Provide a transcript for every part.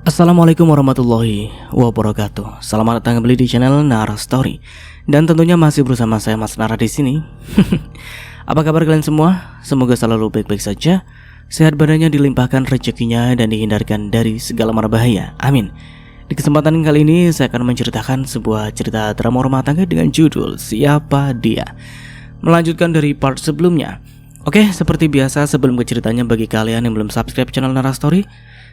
Assalamualaikum warahmatullahi wabarakatuh. Selamat datang kembali di channel Nara Story. Dan tentunya masih bersama saya Mas Nara di sini. Apa kabar kalian semua? Semoga selalu baik-baik saja, sehat badannya, dilimpahkan rezekinya, dan dihindarkan dari segala mara bahaya. Amin. Di kesempatan kali ini saya akan menceritakan sebuah cerita drama rumah tangga dengan judul Siapa Dia. Melanjutkan dari part sebelumnya. Oke, seperti biasa sebelum ke ceritanya, bagi kalian yang belum subscribe channel Nara Story,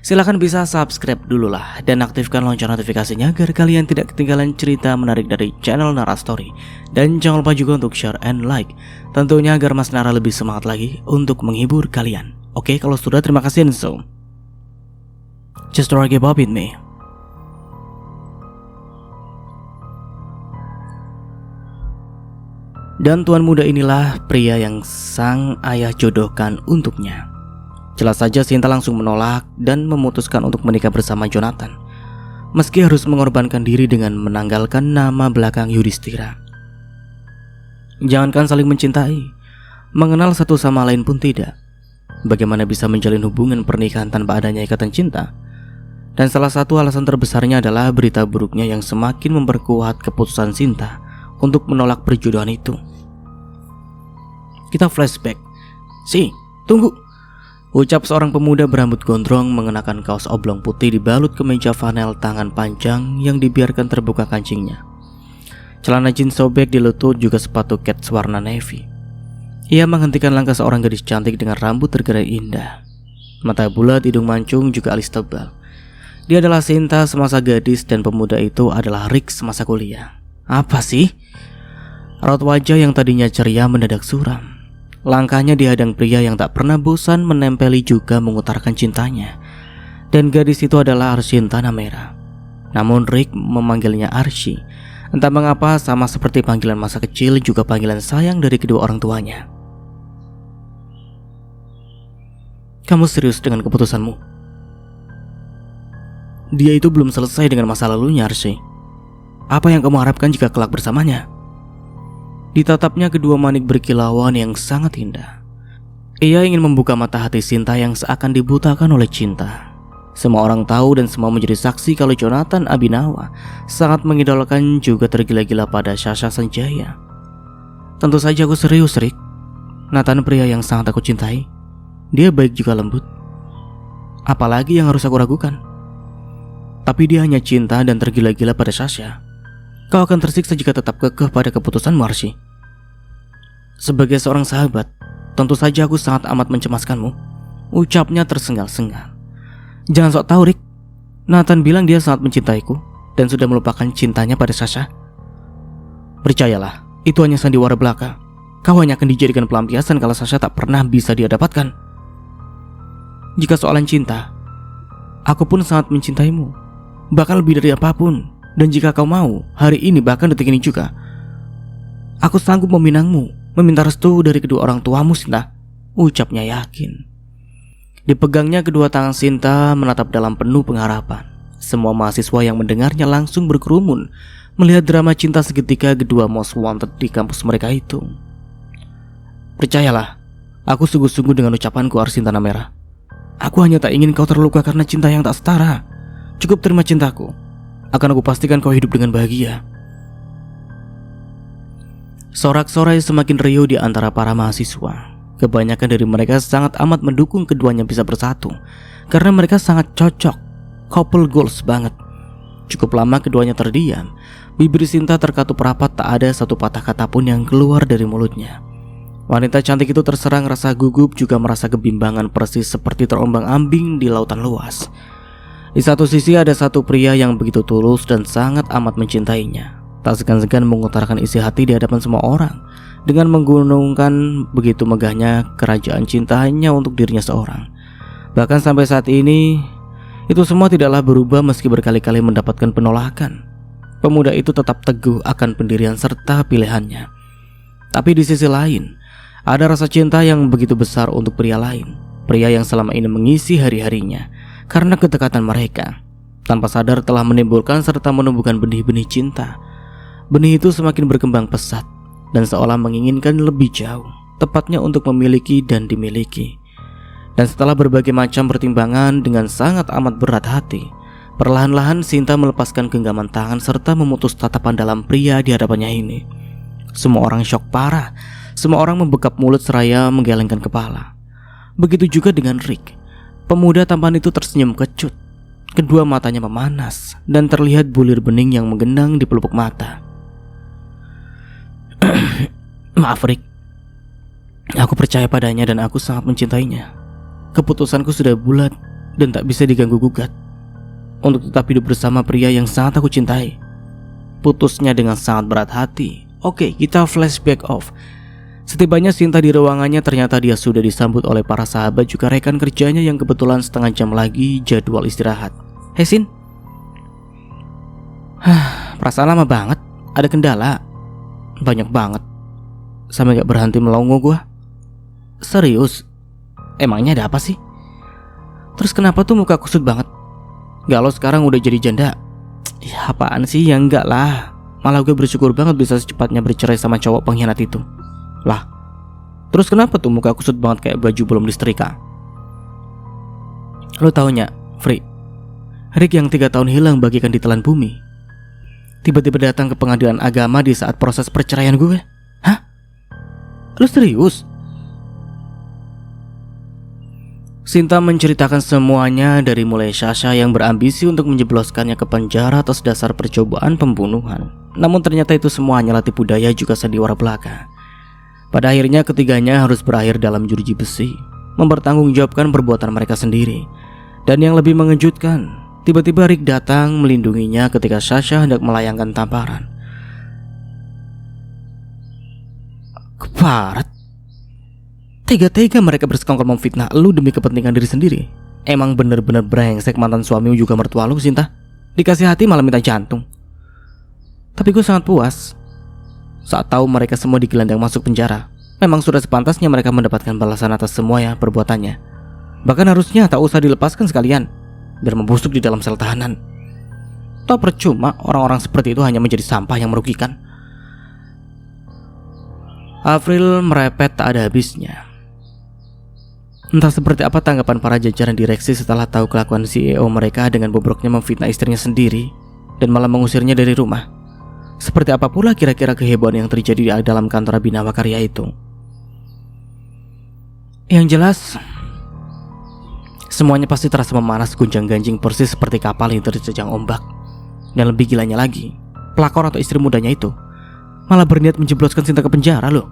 silahkan bisa subscribe dulu lah dan aktifkan lonceng notifikasinya agar kalian tidak ketinggalan cerita menarik dari channel Nara Story. Dan jangan lupa juga untuk share and like, tentunya agar Mas Nara lebih semangat lagi untuk menghibur kalian. Oke, kalau sudah, terima kasih. And so just keep up with me. Dan tuan muda inilah pria yang sang ayah jodohkan untuknya. Jelas saja Sinta langsung menolak dan memutuskan untuk menikah bersama Jonathan, meski harus mengorbankan diri dengan menanggalkan nama belakang Yudhistira. Jangankan saling mencintai, mengenal satu sama lain pun tidak. Bagaimana bisa menjalin hubungan pernikahan tanpa adanya ikatan cinta? Dan salah satu alasan terbesarnya adalah berita buruknya yang semakin memperkuat keputusan Sinta untuk menolak perjodohan itu. Kita flashback. Tunggu. Ucap seorang pemuda berambut gondrong mengenakan kaos oblong putih dibalut kemeja flanel tangan panjang yang dibiarkan terbuka kancingnya. Celana jeans sobek di lutut, juga sepatu kets warna navy. Ia menghentikan langkah seorang gadis cantik dengan rambut tergerai indah, mata bulat, hidung mancung, juga alis tebal. Dia adalah Sinta semasa gadis, dan pemuda itu adalah Rick semasa kuliah. Apa sih? Raut wajah yang tadinya ceria mendadak suram. Langkahnya dihadang pria yang tak pernah bosan menempeli juga mengutarakan cintanya. Dan gadis itu adalah Arshinta Namera. Namun Rick memanggilnya Arshi. Entah mengapa sama seperti panggilan masa kecil, juga panggilan sayang dari kedua orang tuanya. Kamu serius dengan keputusanmu? Dia itu belum selesai dengan masa lalunya, Arshi. Apa yang kamu harapkan jika kelak bersamanya? Ditatapnya kedua manik berkilauan yang sangat indah. Ia ingin membuka mata hati Sinta yang seakan dibutakan oleh cinta. Semua orang tahu dan semua menjadi saksi kalau Jonathan Abhinawa sangat mengidolakan juga tergila-gila pada Sasha Sanjaya. Tentu saja aku serius, Rick. Nathan pria yang sangat aku cintai. Dia baik juga lembut. Apalagi yang harus aku ragukan? Tapi dia hanya cinta dan tergila-gila pada Sasha. Kau akan tersiksa jika tetap kekeh pada keputusanmu, Arshi. Sebagai seorang sahabat, tentu saja aku sangat amat mencemaskanmu. Ucapnya tersengal-sengal. Jangan sok tahu, Rick. Nathan bilang dia sangat mencintaiku dan sudah melupakan cintanya pada Sasha. Percayalah, itu hanya sandiwara belaka. Kau hanya akan dijadikan pelampiasan kalau Sasha tak pernah bisa dia dapatkan. Jika soalan cinta, aku pun sangat mencintaimu, bahkan lebih dari apapun. Dan jika kau mau, hari ini bahkan detik ini juga, aku sanggup meminangmu, meminta restu dari kedua orang tuamu, Sinta. Ucapnya yakin. Dipegangnya kedua tangan Sinta menatap dalam penuh pengharapan. Semua mahasiswa yang mendengarnya langsung berkerumun melihat drama cinta seketika kedua most wanted di kampus mereka itu. Percayalah, aku sungguh-sungguh dengan ucapanku, Arshinta Namera. Aku hanya tak ingin kau terluka karena cinta yang tak setara. Cukup terima cintaku. Akan aku pastikan kau hidup dengan bahagia. Sorak-sorai semakin riuh di antara para mahasiswa. Kebanyakan dari mereka sangat amat mendukung keduanya bisa bersatu, karena mereka sangat cocok, couple goals banget. Cukup lama keduanya terdiam. Bibir Sinta terkatup rapat, tak ada satu patah kata pun yang keluar dari mulutnya. Wanita cantik itu terserang rasa gugup, juga merasa kebimbangan persis seperti terombang-ambing di lautan luas. Di satu sisi ada satu pria yang begitu tulus dan sangat amat mencintainya. Tak segan-segan mengutarakan isi hati di hadapan semua orang, dengan menggunungkan begitu megahnya kerajaan cinta hanya untuk dirinya seorang. Bahkan sampai saat ini, itu semua tidaklah berubah meski berkali-kali mendapatkan penolakan. Pemuda itu tetap teguh akan pendirian serta pilihannya. Tapi di sisi lain, ada rasa cinta yang begitu besar untuk pria lain. Pria yang selama ini mengisi hari-harinya karena kedekatan mereka, tanpa sadar telah menimbulkan serta menumbuhkan benih-benih cinta. Benih itu semakin berkembang pesat dan seolah menginginkan lebih jauh, tepatnya untuk memiliki dan dimiliki. Dan setelah berbagai macam pertimbangan dengan sangat amat berat hati, Perlahan-lahan Sinta melepaskan genggaman tangan serta memutus tatapan dalam pria di hadapannya ini. Semua orang syok parah. Semua orang membekap mulut seraya menggelengkan kepala. Begitu juga dengan Rick. Pemuda tampan itu tersenyum kecut. Kedua matanya memanas dan terlihat bulir bening yang menggenang di pelupuk mata. Maaf Rick, aku percaya padanya dan aku sangat mencintainya. Keputusanku sudah bulat dan tak bisa diganggu gugat untuk tetap hidup bersama pria yang sangat aku cintai. Putusnya dengan sangat berat hati. Oke, kita flashback off. Setibanya Sinta di ruangannya, ternyata dia sudah disambut oleh para sahabat juga rekan kerjanya yang kebetulan setengah jam lagi jadwal istirahat. Hei Sin, perasaan lama banget. Ada kendala? Banyak banget. Sampai gak berhenti melongo gua. Serius? Emangnya ada apa sih? Terus kenapa tuh muka kusut banget? Galau sekarang udah jadi janda? Ya apaan sih? Ya enggak lah. Malah gue bersyukur banget bisa secepatnya bercerai sama cowok pengkhianat itu. Lah, terus kenapa tuh muka kusut banget kayak baju belum disetrika? Lo taunya, Free, Rick yang 3 tahun hilang bagikan ditelan bumi tiba-tiba datang ke pengadilan agama di saat proses perceraian gue. Hah? Lo serius? Sinta menceritakan semuanya dari mulai Sasha yang berambisi untuk menjebloskannya ke penjara atas dasar percobaan pembunuhan. Namun ternyata itu semua hanyalah tipu daya juga sandiwara belaka. Pada akhirnya ketiganya harus berakhir dalam jeruji besi, mempertanggungjawabkan perbuatan mereka sendiri. Dan yang lebih mengejutkan, tiba-tiba Rick datang melindunginya ketika Sasha hendak melayangkan tamparan. Keparat. Tega-tega mereka bersekongkol memfitnah lu demi kepentingan diri sendiri. Emang bener-bener brengsek mantan suamimu juga mertua lu, Sinta. Dikasih hati malah minta jantung. Tapi gue sangat puas saat tahu mereka semua digelandang masuk penjara. Memang sudah sepantasnya mereka mendapatkan balasan atas semua ya perbuatannya. Bahkan harusnya tak usah dilepaskan sekalian, biar membusuk di dalam sel tahanan. Toh percuma orang-orang seperti itu hanya menjadi sampah yang merugikan. April merepet tak ada habisnya. Entah seperti apa tanggapan para jajaran direksi setelah tahu kelakuan CEO mereka dengan bobroknya memfitnah istrinya sendiri dan malah mengusirnya dari rumah. Seperti apa pula kira-kira kehebohan yang terjadi di dalam kantor Abhinawa Karya itu? Yang jelas, semuanya pasti terasa memanas gunjang-ganjing persis seperti kapal yang terjejang ombak. Dan lebih gilanya lagi, pelakor atau istri mudanya itu malah berniat menjebloskan Sinta ke penjara loh.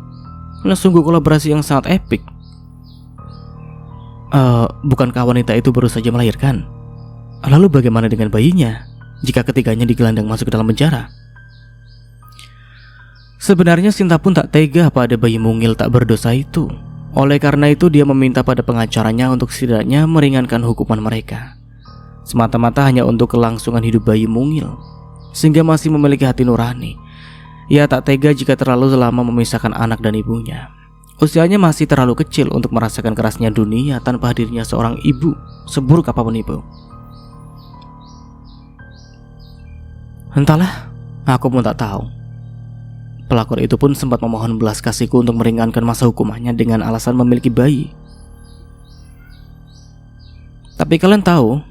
Nah, sungguh kolaborasi yang sangat epik. Bukankah wanita itu baru saja melahirkan? Lalu bagaimana dengan bayinya jika ketiganya digelandang masuk ke dalam penjara? Sebenarnya Sinta pun tak tega pada bayi mungil tak berdosa itu. Oleh karena itu dia meminta pada pengacaranya untuk setidaknya meringankan hukuman mereka, semata-mata hanya untuk kelangsungan hidup bayi mungil, sehingga masih memiliki hati nurani. Ia tak tega jika terlalu lama memisahkan anak dan ibunya. Usianya masih terlalu kecil untuk merasakan kerasnya dunia tanpa hadirnya seorang ibu, seburuk apapun itu. Entahlah, aku pun tak tahu. Pelakor itu pun sempat memohon belas kasihku untuk meringankan masa hukumannya dengan alasan memiliki bayi. Tapi kalian tahu,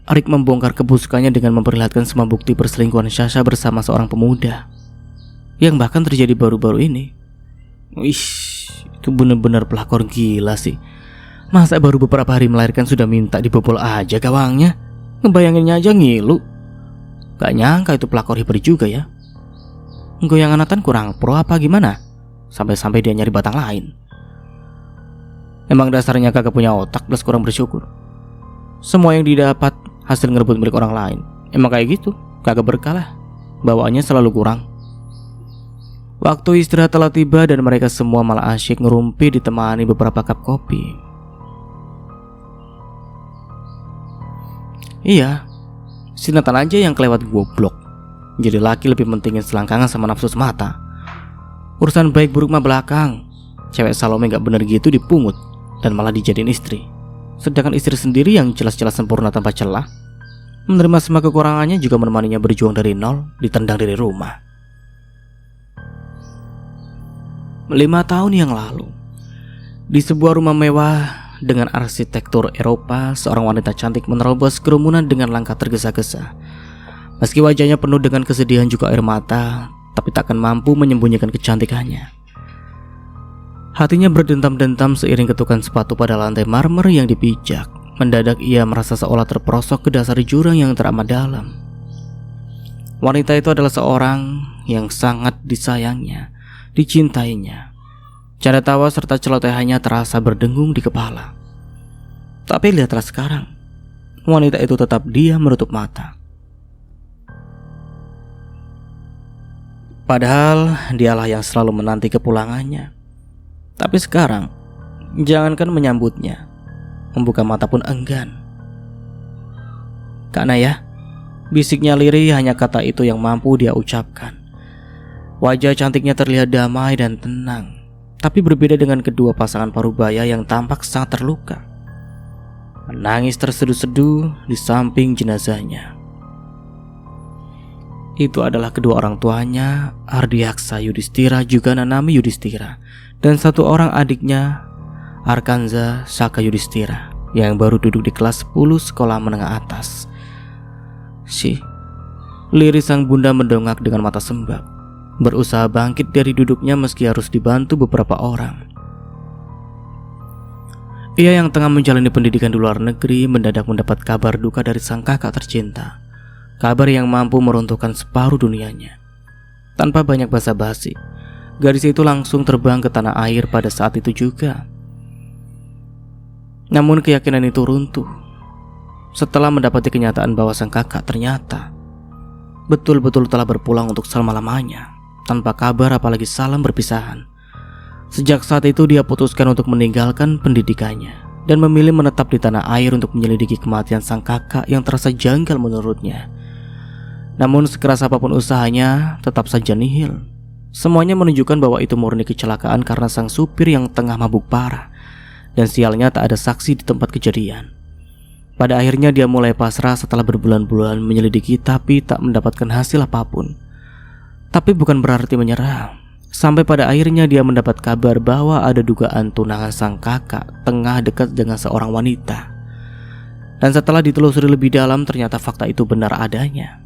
Rick membongkar kebusukannya dengan memperlihatkan semua bukti perselingkuhan Sasha bersama seorang pemuda, yang bahkan terjadi baru-baru ini. Wih, itu benar-benar pelakor gila sih. Masa baru beberapa hari melahirkan sudah minta dibobol aja gawangnya? Ngebayanginnya aja ngilu. Gak nyangka itu pelakor hiper juga ya. Goyangan Nathan kurang pro apa gimana? Sampai-sampai dia nyari batang lain. Emang dasarnya kagak punya otak plus kurang bersyukur. Semua yang didapat hasil ngerebut milik orang lain. Emang kayak gitu, kagak berkah lah. Bawaannya selalu kurang. Waktu istirahat telah tiba dan mereka semua malah asyik ngerumpi ditemani beberapa cup kopi. Iya, si Nathan aja yang kelewat goblok. Jadi laki lebih pentingin selangkangan sama nafsu semata. Urusan baik buruk mah belakang. Cewek Salome gak bener gitu dipungut dan malah dijadiin istri. Sedangkan istri sendiri yang jelas-jelas sempurna tanpa celah, menerima semua kekurangannya juga menemaninya berjuang dari nol, ditendang dari rumah. 5 tahun yang lalu, di sebuah rumah mewah dengan arsitektur Eropa, seorang wanita cantik menerobos kerumunan dengan langkah tergesa-gesa. Meski wajahnya penuh dengan kesedihan juga air mata, tapi takkan mampu menyembunyikan kecantikannya. Hatinya berdentam-dentam seiring ketukan sepatu pada lantai marmer yang dipijak. Mendadak ia merasa seolah terperosok ke dasar jurang yang teramat dalam. Wanita itu adalah seorang yang sangat disayangnya, dicintainya. Canda tawa serta celotehannya terasa berdengung di kepala. Tapi lihatlah sekarang, wanita itu tetap diam menutup mata. Padahal dialah yang selalu menanti kepulangannya. Tapi sekarang, jangankan menyambutnya, membuka mata pun enggan. "Kak Naya," bisiknya lirih, hanya kata itu yang mampu dia ucapkan. Wajah cantiknya terlihat damai dan tenang, tapi berbeda dengan kedua pasangan parubaya yang tampak sangat terluka. Menangis terseduh-seduh di samping jenazahnya. Itu adalah kedua orang tuanya, Ardiaksa Yudhistira juga Nanami Yudhistira, dan satu orang adiknya, Arkanza Saka Yudhistira, yang baru duduk di kelas 10 sekolah menengah atas. Liris sang bunda mendongak dengan mata sembab, berusaha bangkit dari duduknya meski harus dibantu beberapa orang. Ia yang tengah menjalani pendidikan di luar negeri mendadak mendapat kabar duka dari sang kakak tercinta. Kabar yang mampu meruntuhkan separuh dunianya. Tanpa banyak basa-basi, gadis itu langsung terbang ke tanah air pada saat itu juga. Namun keyakinan itu runtuh setelah mendapati kenyataan bahwa sang kakak ternyata betul-betul telah berpulang untuk selama-lamanya, tanpa kabar apalagi salam perpisahan. Sejak saat itu dia putuskan untuk meninggalkan pendidikannya dan memilih menetap di tanah air untuk menyelidiki kematian sang kakak yang terasa janggal menurutnya. Namun sekeras apapun usahanya, tetap saja nihil. Semuanya menunjukkan bahwa itu murni kecelakaan karena sang supir yang tengah mabuk parah, dan sialnya tak ada saksi di tempat kejadian. Pada akhirnya dia mulai pasrah setelah berbulan-bulan menyelidiki tapi tak mendapatkan hasil apapun. Tapi bukan berarti menyerah. Sampai pada akhirnya dia mendapat kabar bahwa ada dugaan tunangan sang kakak tengah dekat dengan seorang wanita. Dan setelah ditelusuri lebih dalam, ternyata fakta itu benar adanya.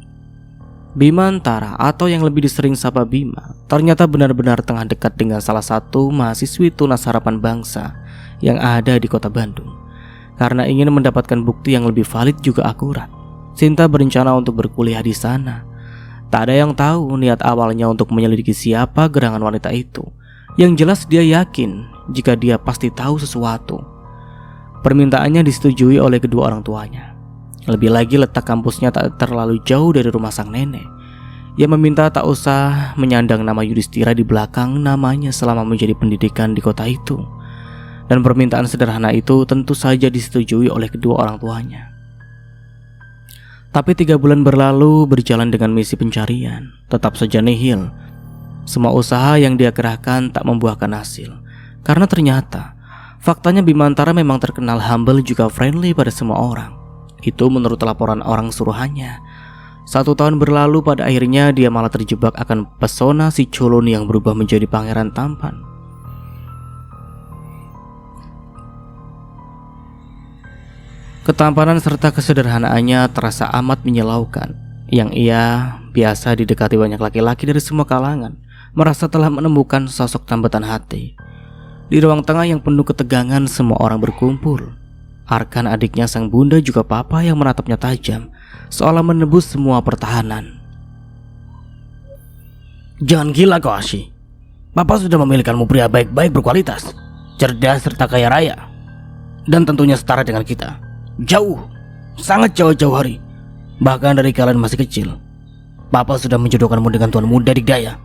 Bimantara atau yang lebih disering sapa Bima ternyata benar-benar tengah dekat dengan salah satu mahasiswi tunas harapan bangsa yang ada di kota Bandung. Karena ingin mendapatkan bukti yang lebih valid juga akurat, Sinta berencana untuk berkuliah di sana. Tak ada yang tahu niat awalnya untuk menyelidiki siapa gerangan wanita itu. Yang jelas dia yakin jika dia pasti tahu sesuatu. Permintaannya disetujui oleh kedua orang tuanya. Lebih lagi letak kampusnya tak terlalu jauh dari rumah sang nenek. Ia meminta tak usah menyandang nama Yudhistira di belakang namanya selama menjadi pendidikan di kota itu. Dan permintaan sederhana itu tentu saja disetujui oleh kedua orang tuanya. Tapi 3 bulan berlalu berjalan dengan misi pencarian, tetap saja nihil. Semua usaha yang dia kerahkan tak membuahkan hasil. Karena ternyata faktanya Bimantara memang terkenal humble juga friendly pada semua orang. Itu menurut laporan orang suruhannya. 1 tahun berlalu, pada akhirnya dia malah terjebak akan pesona si culun yang berubah menjadi pangeran tampan. Ketampanan serta kesederhanaannya terasa amat menyilaukan. Yang ia biasa didekati banyak laki-laki dari semua kalangan, merasa telah menemukan sosok tambatan hati. Di ruang tengah yang penuh ketegangan, semua orang berkumpul. Arkan, adiknya sang bunda, juga papa yang menatapnya tajam, seolah menebus semua pertahanan. "Jangan gila kau, Ashi. Papa sudah memilihkanmu pria baik-baik, berkualitas, cerdas serta kaya raya. Dan tentunya setara dengan kita. Jauh, sangat jauh-jauh hari. Bahkan dari kalian masih kecil. Papa sudah menjodohkanmu dengan tuan muda Digdaya.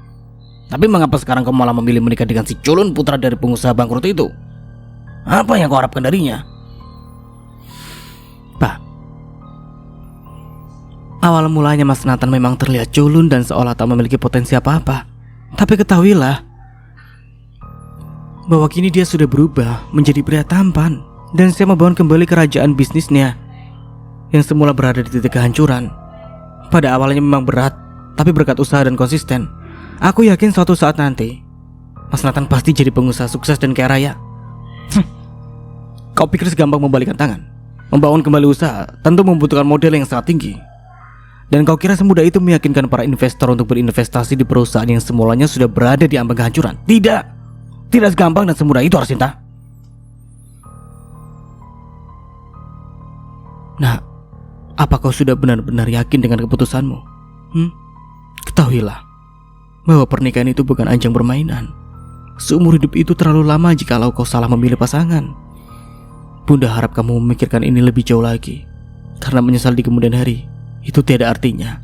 Tapi mengapa sekarang kau malah memilih menikah dengan si culun putra dari pengusaha bangkrut itu? Apa yang kau harapkan darinya?" "Pak, awal mulanya Mas Nathan memang terlihat culun dan seolah tak memiliki potensi apa-apa. Tapi ketahuilah bahwa kini dia sudah berubah menjadi pria tampan. Dan saya membangun kembali kerajaan bisnisnya yang semula berada di titik kehancuran. Pada awalnya memang berat, tapi berkat usaha dan konsisten, aku yakin suatu saat nanti Mas Nathan pasti jadi pengusaha sukses dan kaya raya." Kau pikir segampang membalikkan tangan? Membangun kembali usaha tentu membutuhkan modal yang sangat tinggi. Dan kau kira semudah itu meyakinkan para investor untuk berinvestasi di perusahaan yang semulanya sudah berada di ambang kehancuran? Tidak. Tidak segampang dan semudah itu, Arsinta. Nah, apa kau sudah benar-benar yakin dengan keputusanmu? Ketahuilah bahwa pernikahan itu bukan ajang permainan. Seumur hidup itu terlalu lama jikalau kau salah memilih pasangan. Bunda harap kamu memikirkan ini lebih jauh lagi, karena menyesal di kemudian hari itu tiada artinya.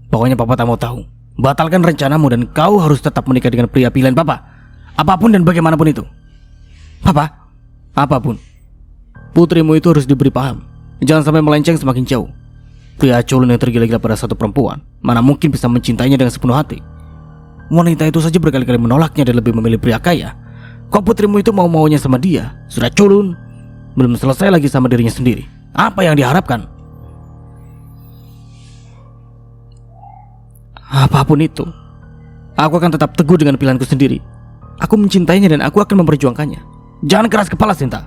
Pokoknya Papa tak mau tahu. Batalkan rencanamu dan kau harus tetap menikah dengan pria pilihan Papa. Apapun dan bagaimanapun itu. Papa, apapun. Putrimu itu harus diberi paham. Jangan sampai melenceng semakin jauh. Pria culun yang tergila-gila pada satu perempuan mana mungkin bisa mencintainya dengan sepenuh hati. Wanita itu saja berkali-kali menolaknya dan lebih memilih pria kaya. Kok putrimu itu mau-maunya sama dia? Sudah culun, belum selesai lagi sama dirinya sendiri. Apa yang diharapkan? Apapun itu, aku akan tetap teguh dengan pilihanku sendiri. Aku mencintainya dan aku akan memperjuangkannya. Jangan keras kepala, Sinta.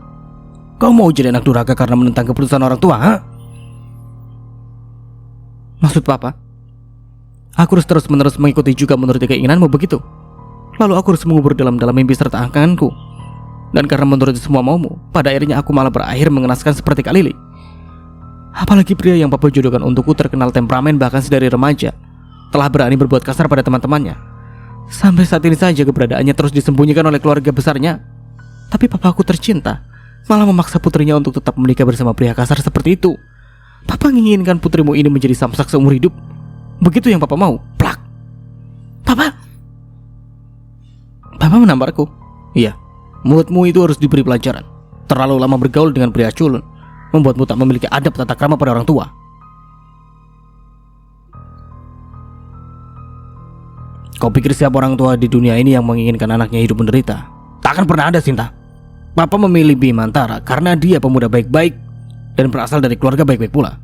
Kau mau jadi anak durhaka karena menentang keputusan orang tua, ha? Maksud Papa, aku harus terus-menerus mengikuti juga menuruti keinginanmu begitu? Lalu aku harus mengubur dalam-dalam mimpi serta anganku. Dan karena menuruti semua maumu, pada akhirnya aku malah berakhir mengenaskan seperti Kak Lili. Apalagi pria yang Papa jodohkan untukku terkenal temperamen bahkan sedari remaja, telah berani berbuat kasar pada teman-temannya. Sampai saat ini saja keberadaannya terus disembunyikan oleh keluarga besarnya. Tapi papaku tercinta malah memaksa putrinya untuk tetap menikah bersama pria kasar seperti itu. Papa menginginkan putrimu ini menjadi samsak seumur hidup. Begitu yang Papa mau. Plak. Papa menamparku. Iya, mulutmu itu harus diberi pelajaran. Terlalu lama bergaul dengan pria culun membuatmu tak memiliki adab tata krama pada orang tua. Kau pikir siapa orang tua di dunia ini yang menginginkan anaknya hidup menderita? Tak akan pernah ada, Sinta. Papa memilih Bimantara karena dia pemuda baik-baik dan berasal dari keluarga baik-baik pula.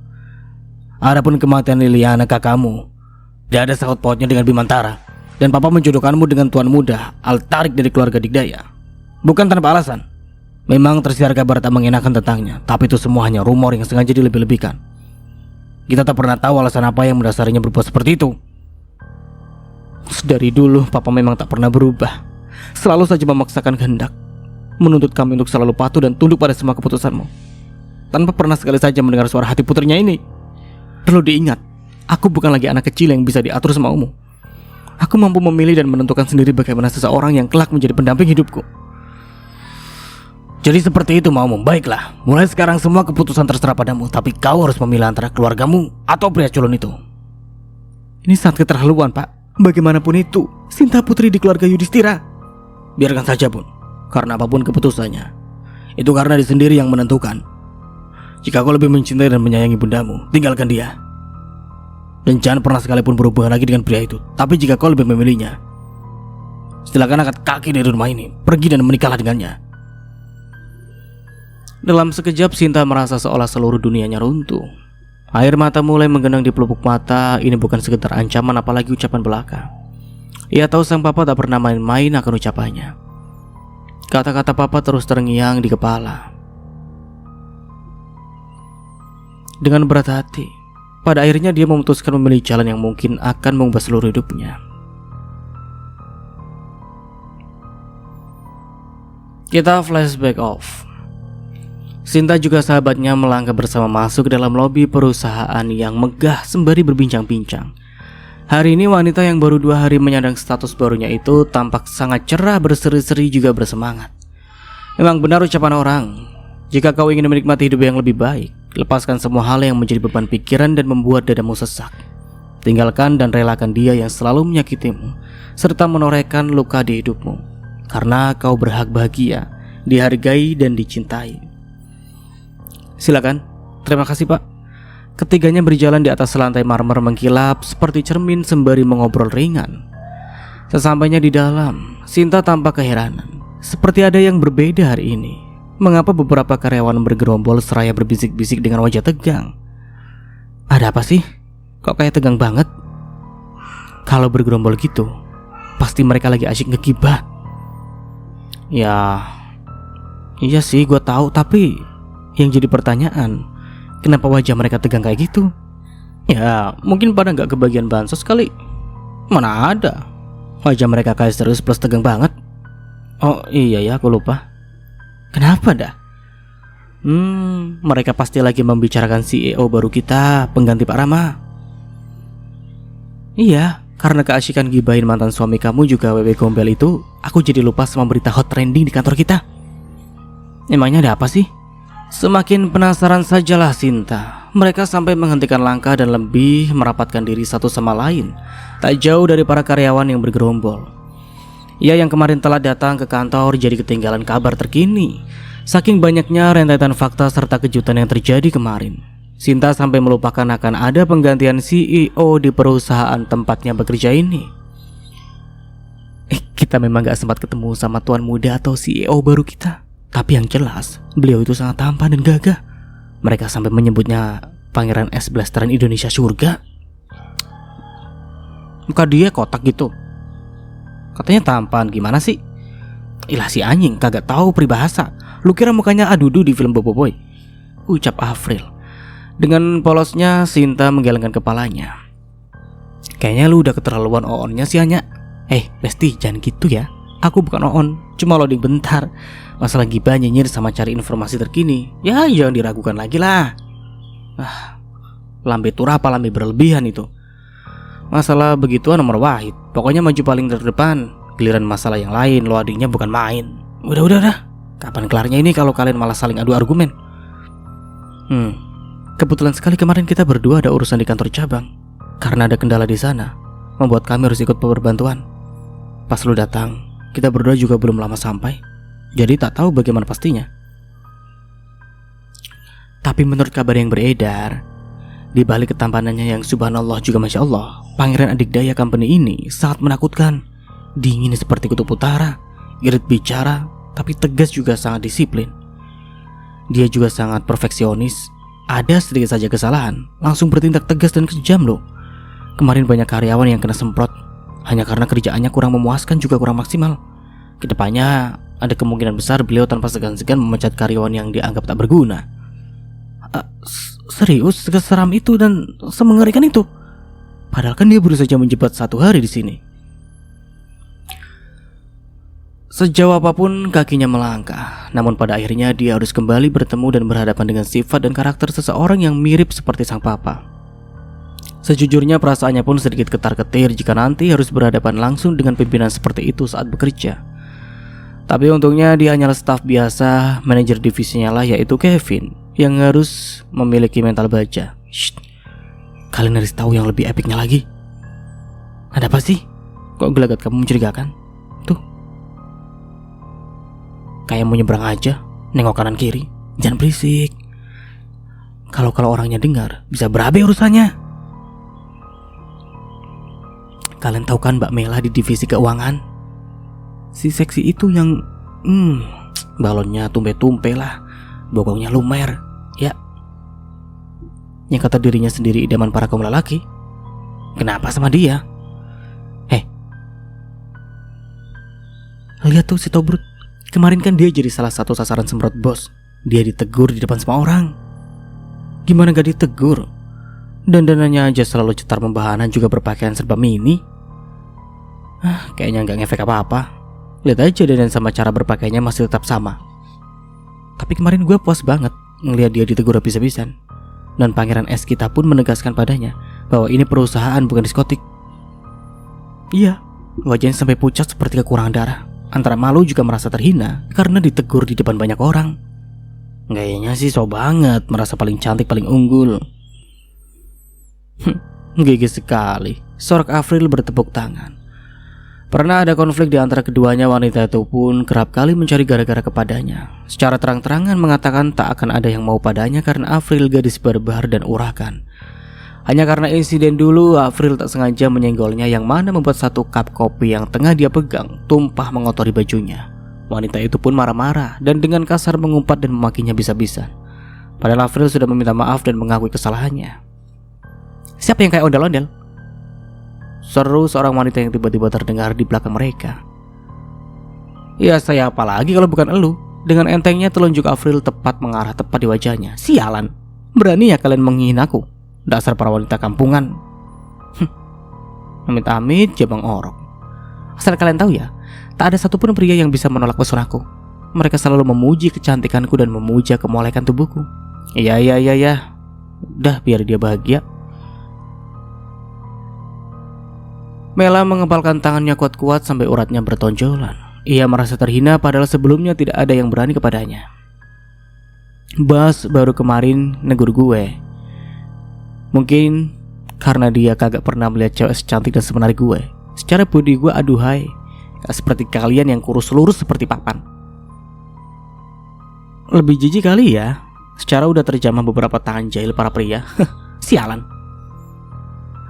Adapun kematian Liliana kakakmu, tidak ada sangkut pautnya dengan Bimantara. Dan Papa menjodohkanmu dengan tuan muda Altarik dari keluarga Digdaya. Bukan tanpa alasan. Memang tersiar kabar tak mengenakan tentangnya, tapi itu semua hanya rumor yang sengaja dilebih-lebihkan. Kita tak pernah tahu alasan apa yang mendasarinya berbuat seperti itu. Dari dulu Papa memang tak pernah berubah. Selalu saja memaksakan kehendak, menuntut kami untuk selalu patuh dan tunduk pada semua keputusanmu, tanpa pernah sekali saja mendengar suara hati putrinya ini. Perlu diingat, aku bukan lagi anak kecil yang bisa diatur semaumu. Aku mampu memilih dan menentukan sendiri bagaimana seseorang yang kelak menjadi pendamping hidupku. Jadi seperti itu maumu. Baiklah, mulai sekarang semua keputusan terserah padamu, tapi kau harus memilih antara keluargamu atau pria culun itu. Ini sangat keterlaluan, Pak. Bagaimanapun itu, Sinta putri di keluarga Yudhistira. Biarkan saja pun, karena apapun keputusannya, itu karena dia sendiri yang menentukan. Jika kau lebih mencintai dan menyayangi bundamu, tinggalkan dia. Dan jangan pernah sekalipun berhubungan lagi dengan pria itu. Tapi jika kau lebih memilihnya, silakan angkat kaki dari rumah ini, pergi dan menikahlah dengannya. Dalam sekejap Sinta merasa seolah seluruh dunianya runtuh. Air mata mulai menggenang di pelupuk mata. Ini bukan sekedar ancaman apalagi ucapan belaka. Ia tahu sang papa tak pernah main-main akan ucapannya. Kata-kata papa terus terngiang di kepala. Dengan berat hati, pada akhirnya dia memutuskan memilih jalan yang mungkin akan mengubah seluruh hidupnya. Kita flashback off. Sinta juga sahabatnya melangkah bersama masuk ke dalam lobi perusahaan yang megah sembari berbincang-bincang. Hari ini wanita yang baru 2 hari menyandang status barunya itu tampak sangat cerah, berseri-seri juga bersemangat. Memang benar ucapan orang, jika kau ingin menikmati hidup yang lebih baik, lepaskan semua hal yang menjadi beban pikiran dan membuat dadamu sesak. Tinggalkan dan relakan dia yang selalu menyakitimu, serta menorehkan luka di hidupmu. Karena kau berhak bahagia, dihargai dan dicintai. Silakan. Terima kasih, Pak. Ketiganya berjalan di atas lantai marmer mengkilap seperti cermin sembari mengobrol ringan. Sesampainya di dalam, Sinta tampak keheranan. Seperti ada yang berbeda hari ini. Mengapa beberapa karyawan bergerombol seraya berbisik-bisik dengan wajah tegang? Ada apa sih? Kok kayak tegang banget? Kalau bergerombol gitu, pasti mereka lagi asyik ngegibah. Ya, Iya sih, gue tahu, tapi yang jadi pertanyaan, kenapa wajah mereka tegang kayak gitu? Ya, mungkin pada nggak kebagian bansos kali. Mana ada, wajah mereka kayak serius plus tegang banget. Oh iya ya, aku lupa. Kenapa dah? Mereka pasti lagi membicarakan CEO baru kita, pengganti Pak Rama. Iya, karena keasyikan gibahin mantan suami kamu juga Wewe Gombel itu, aku jadi lupa sama berita hot trending di kantor kita. Emangnya ada apa sih? Semakin penasaran sajalah Sinta. Mereka sampai menghentikan langkah dan lebih merapatkan diri satu sama lain, tak jauh dari para karyawan yang bergerombol. Ia yang kemarin telah datang ke kantor jadi ketinggalan kabar terkini. Saking banyaknya rentetan fakta serta kejutan yang terjadi kemarin, Sinta sampai melupakan akan ada penggantian CEO di perusahaan tempatnya bekerja ini. Kita memang gak sempat ketemu sama tuan muda atau CEO baru kita, tapi yang jelas beliau itu sangat tampan dan gagah. Mereka sampai menyebutnya Pangeran Es Blasteran Indonesia Surga. Muka dia kotak gitu. Katanya tampan, gimana sih? Ilah si anjing, kagak tahu peribahasa. Lu kira mukanya Adudu di film Boboiboy? Ucap Afril. Dengan polosnya Sinta menggelengkan kepalanya. Kayaknya lu udah keterlaluan oonnya sih Anya. Besti, jangan gitu ya. Aku bukan oon, cuma loading bentar. Masalah gibah nyinyir sama cari informasi terkini, ya jangan diragukan lagi lah. Lambe turah apa lambe berlebihan itu. Masalah begituan nomor wahid. Pokoknya maju paling terdepan. Giliran masalah yang lain loadingnya bukan main. Udah. Kapan kelarnya ini kalau kalian malah saling adu argumen? Kebetulan sekali kemarin kita berdua ada urusan di kantor cabang. Karena ada kendala di sana, membuat kami harus ikut berbantuan. Pas lu datang, kita berdua juga belum lama sampai. Jadi tak tahu bagaimana pastinya. Tapi menurut kabar yang beredar, di balik ketampanannya yang subhanallah juga masya Allah, Pangeran Adikdaya Company ini sangat menakutkan. Dingin seperti kutub utara, irit bicara, tapi tegas juga sangat disiplin. Dia juga sangat perfeksionis. Ada sedikit saja kesalahan, langsung bertindak tegas dan kejam loh. Kemarin banyak karyawan yang kena semprot hanya karena kerjaannya kurang memuaskan juga kurang maksimal. Kedepannya ada kemungkinan besar beliau tanpa segan-segan memecat karyawan yang dianggap tak berguna. Serius, seseram itu dan semengerikan itu? Padahal kan dia baru saja menjabat 1 hari di sini. Sejauh apapun kakinya melangkah, namun pada akhirnya dia harus kembali bertemu dan berhadapan dengan sifat dan karakter seseorang yang mirip seperti sang papa. Sejujurnya perasaannya pun sedikit ketar-ketir jika nanti harus berhadapan langsung dengan pimpinan seperti itu saat bekerja. Tapi untungnya dia hanyalah staf biasa, manajer divisinya lah yaitu Kevin, yang harus memiliki mental baja. Shh, kalian harus tahu yang lebih epicnya lagi. Ada apa sih? Kok gelagat kamu mencurigakan? Tuh, kayak mau nyebrang aja, nengok kanan kiri. Jangan berisik. Kalau orangnya dengar, bisa berabe urusannya. Kalian tahu kan Mbak Mela di divisi keuangan? Si seksi itu yang balonnya tumpe-tumpe lah, bokongnya lumer, ya. Yang kata dirinya sendiri idaman para kaum lelaki. Kenapa sama dia? Lihat tuh si Tobrut. Kemarin kan dia jadi salah satu sasaran semprot bos. Dia ditegur di depan semua orang. Gimana gak ditegur? Dandanannya aja selalu cetar membahana, juga berpakaian serba mini. Kayaknya gak ngefek apa-apa. Lihat aja dandan sama cara berpakaiannya masih tetap sama. Tapi kemarin gue puas banget ngelihat dia ditegur habis-habisan. Dan Pangeran Es kita pun menegaskan padanya bahwa ini perusahaan bukan diskotik. Iya, wajahnya sampai pucat seperti kekurangan darah. Antara malu juga merasa terhina karena ditegur di depan banyak orang. Gayanya sih so banget, merasa paling cantik, paling unggul. Gigi sekali. Sorak Afril bertepuk tangan. Pernah ada konflik di antara keduanya, wanita itu pun kerap kali mencari gara-gara kepadanya. Secara terang-terangan mengatakan tak akan ada yang mau padanya karena Afril gadis barbar dan urakan. Hanya karena insiden dulu, Afril tak sengaja menyenggolnya, yang mana membuat satu cup kopi yang tengah dia pegang tumpah mengotori bajunya. Wanita itu pun marah-marah dan dengan kasar mengumpat dan memakinya bisa-bisa. Padahal Afril sudah meminta maaf dan mengakui kesalahannya. Siapa yang kayak ondel-ondel? Seru seorang wanita yang tiba-tiba terdengar di belakang mereka. Ya saya apa lagi kalau bukan elu? Dengan entengnya telunjuk Avril tepat mengarah tepat di wajahnya. Sialan, berani ya kalian menghina aku, dasar para wanita kampungan. Amit-amit jabang orok. Asal kalian tahu ya, tak ada satupun pria yang bisa menolak pesonaku. Mereka selalu memuji kecantikanku dan memuja kemolekan tubuhku. Iya. Udah, biar dia bahagia. Mela mengepalkan tangannya kuat-kuat sampai uratnya bertonjolan. Ia merasa terhina padahal sebelumnya tidak ada yang berani kepadanya. Bas baru kemarin negur gue. Mungkin karena dia kagak pernah melihat cewek secantik dan semenarik gue. Secara body gue aduhai, gak seperti kalian yang kurus lurus seperti papan. Lebih jijik kali ya. Secara udah terjamah beberapa tangan jahil para pria. Sialan.